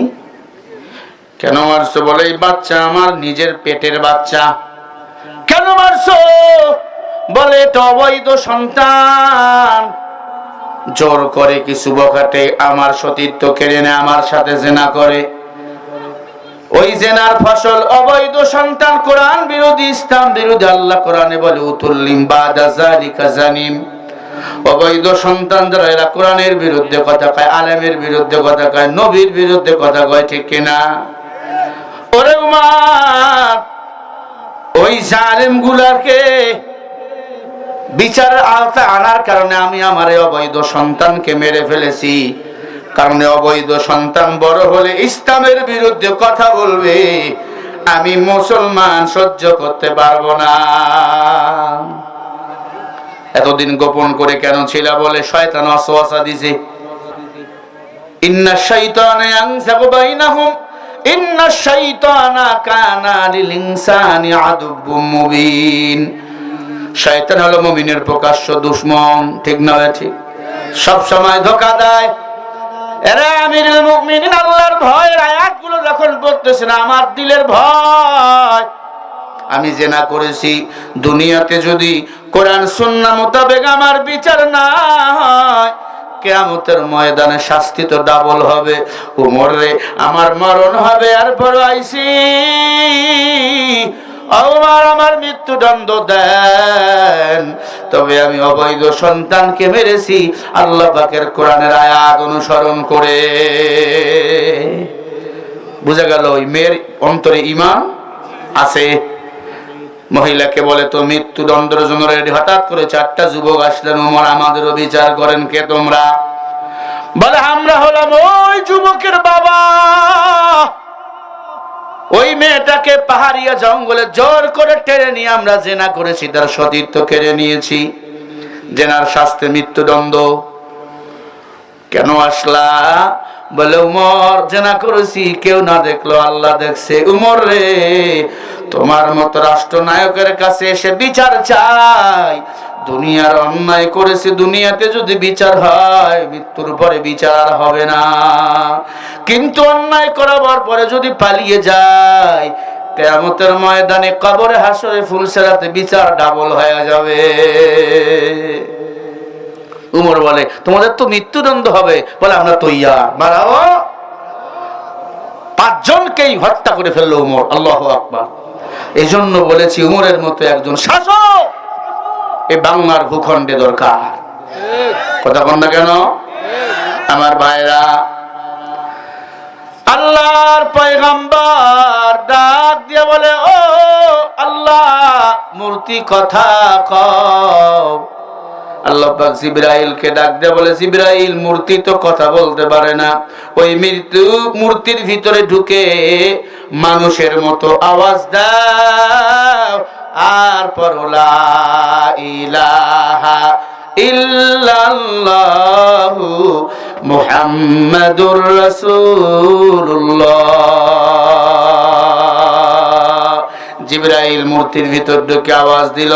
কেন মারছো? বলে এই বাচ্চা আমার নিজের পেটের বাচ্চা। কেন মারছো? বলে এটা অবৈধ সন্তান। জোর করে কিছু বখাটে আমার সতীত্ব কেড়ে নেয়, আমার সাথে জিনা করে। ওই জেনার ফসল অবৈধ সন্তান। কোরআন বিরোধী, ইসলাম বিরোধী। আল্লাহ কোরআনে বলে উতুল্লিম বাদা যালিকা জানিম। অবৈধ সন্তান যারা, এরা কোরআনের বিরুদ্ধে কথা কয়, আলেমের বিরুদ্ধে কথা কয়, নবীর বিরুদ্ধে কথা কয়, ঠিক কিনা? ওরে উমার, ওই জালেম গুলাকে বিচারের আওতায় আনার কারণে আমি আমার এই অবৈধ সন্তানকে মেরে ফেলেছি। কারণ অবৈধ সন্তান বড় হলে ইসলামের বিরুদ্ধে কথা বলবে, আমি মুসলমান সহ্য করতে পারবো না। এতদিন গোপন করে কেন ছিলা? বলে শয়তান ওয়াসওয়াসা দিছে। ইন্নাশ শাইতানা ইয়ানসাগু বাইনাহুম ইন্নাশ শাইতানা কানা লিল ইনসানি আদুব্বুম মুবিন। শয়তান হলো মুমিনের প্রকাশ্য দুশমন, ঠিক না? ঠিক। সব সময় ধোঁকা দেয়। এরা আমিরুল মুমিনিন আল্লাহর ভয়ের আয়াতগুলো যখন পড়তেছেন, আমার দিলের ভয়। আমি জিনা করেছি, দুনিয়াতে যদি কোরআন সুন্নাহ মোতাবেক আমার বিচার না হয়, কিয়ামতের ময়দানে শাস্তি তো ডাবল হবে। উমর রে, আমার মরণ হবে, এরপর আইছি ওমর আমার মৃত্যুদণ্ড দেন, তবে আমি অবৈধ সন্তানকে মেরেছি আল্লাহ পাকের কোরআনের আয়াত অনুসরণ করে। বুঝা গেল ওই মেয়ের অন্তরে ঈমান আছে। মহিলাকে বলে তো মৃত্যুদণ্ডের জন্য রেডি। হঠাৎ করে 4টা যুবক আসলেন, ওমর আমাদেরও বিচার করেন। কে তোমরা? বলে আমরা হলাম ওই যুবকের বাবা। ওই মেয়েটাকে পাহাড়িয়া জঙ্গলে জোর করে টেনে নিয়ে আমরা জেনা করেছি, তার সতীত্ব কেড়ে নিয়েছি। জেনার শাস্তি মৃত্যুদণ্ড। কেন আসলা? বলে উমর জেনা করেছি, কেউ না দেখলো, আল্লাহ দেখছে। উমর রে, তোমার মতো রাষ্ট্রনায়কের কাছে এসে বিচার চাই। দুনিয়ার অন্যায় করেছে, দুনিয়াতে যদি বিচার হয়, মৃত্যুর পরে বিচার আর হবে না। কিন্তু অন্যায় করাবার পরে যদি পালিয়ে যায়, কিয়ামতের ময়দানে কবরে হাসরে ফুলসেরাতে বিচার ডাবল হয়ে যাবে। উমর বলে তোমাদের তো মৃত্যুদণ্ড হবে। বলে আমরা তৈয়া, মারাও। 5 জনকেই হত্যা করে ফেললো উমর। আল্লাহু আকবার। এই জন্য বলেছি উমরের মতো একজন শাসক এই বাংলার ভূখণ্ডে দরকার। কথা বল না কেন? আমার ভাইরা, আল্লাহর পয়গম্বর ডাক দিয়ে বলে, ও আল্লাহ, মূর্তি কথা কও। আল্লাহ পাক জিবরাইলকে ডাক দিয়ে বলে, জিবরাইল, মূর্তি তো কথা বলতে পারে না। ওই মূর্তির ভিতরে ঢুকে মানুষের মতো আওয়াজ দাও, আর পড়ো লা ইলাহা ইল্লাল্লাহু মুহাম্মাদুর রাসূলুল্লাহ। জিবরাইল মূর্তির ভিতর ঢুকে আওয়াজ দিল,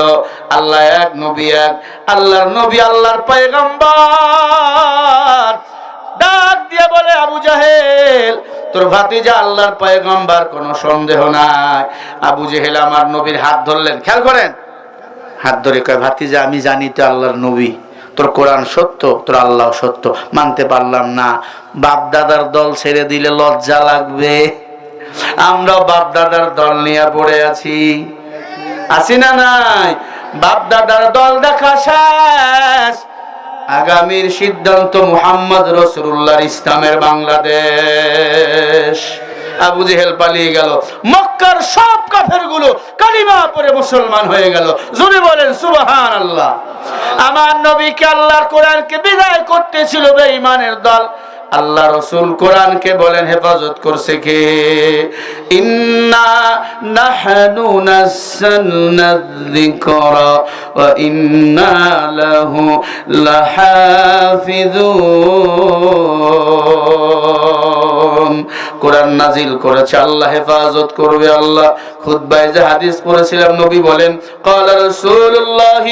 আল্লাহ এক, নবী এক। আল্লাহর নবী, আল্লাহর পয়গম্বর ডাক দিয়ে বলে, আবু জাহেল, তোর ভাতিজা আল্লাহর পয়গম্বর, কোনো সন্দেহ নাই। আবু জাহেল আমার নবীর হাত ধরলেন। খেয়াল করেন, হাত ধরে কয়, ভাতিজা, আমি জানি তো আল্লাহর নবী, তোর কোরআন সত্য, তোর আল্লাহ সত্য, মানতে পারলাম না। বাপ দাদার দল ছেড়ে দিলে লজ্জা লাগবে। আমরা বাপ দাদার দল নিয়ে পড়ে আছি, আছি না নাই? বাপ দাদার দল দেখা শেষ, আগামীর সিদ্ধান্ত মুহাম্মদ রাসূলুল্লাহর ইসলামের বাংলাদেশ। আবু জেহেল পালিয়ে গেল, মক্কার সব কাফেরগুলো কালিমা পড়ে মুসলমান হয়ে গেল। জোরে বলেন সুবহানাল্লাহ। আমার নবীকে আল্লাহর কোরআনকে বিদায় করতেছিল বেঈমানের দল, আল্লাহ রাসূল কোরআনকে বলেন হেফাজত করছে কে? ইন্না নাহনু নাযালনা যিকরা ওয়া ইন্না লাহু লাহাফিজুন। কোরআন নাজিল করেছে, আল্লাহ হেফাজত করবে। আল্লাহ খুতবায় যে হাদিস পড়েছিলাম, নবী বলেন, ক্বালা রাসূলুল্লাহ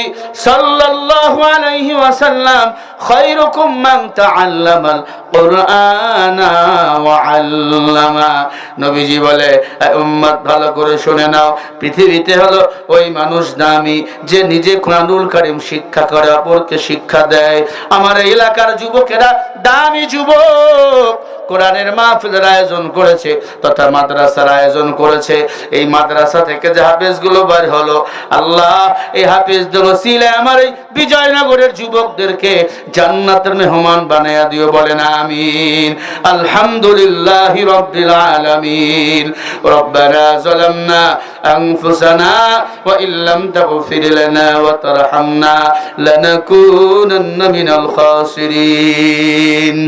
সাল্লাল্লাহু আলাইহি ওয়াসাল্লাম, খায়রুকুম মান তাআল্লামাল কুরআনা ওয়া আল্লামা। নবীজি বলে, উম্মত ভালো করে শুনে নাও, পৃথিবীতে হলো ওই মানুষ দামি যে নিজে কোরআনুল কারীম শিক্ষা করে, অপরকে শিক্ষা দেয়। আমার এলাকার যুবকেরা দামি যুবক, কোরআনের মাহফিলের আয়োজন করেছে তথা মাদ্রাসার আয়োজন করেছে। এই মাদ্রাসা থেকে যে হাফেজগুলো বের হলো, আল্লাহ এই হাফেজদের ওসিলায় আমার এই বিজয়নগরের যুবকদেরকে জান্নাতের মেহমান বানায়া দিও। বলেন আমিন। আলহামদুলিল্লাহি রাব্বিল আলামিন। রব্বানা যালামনা আনফুসানা ওয়া ইল্লাম তাগফির লানা ওয়া তারহামনা লানাকুনান্না মিনাল খাসিরিন।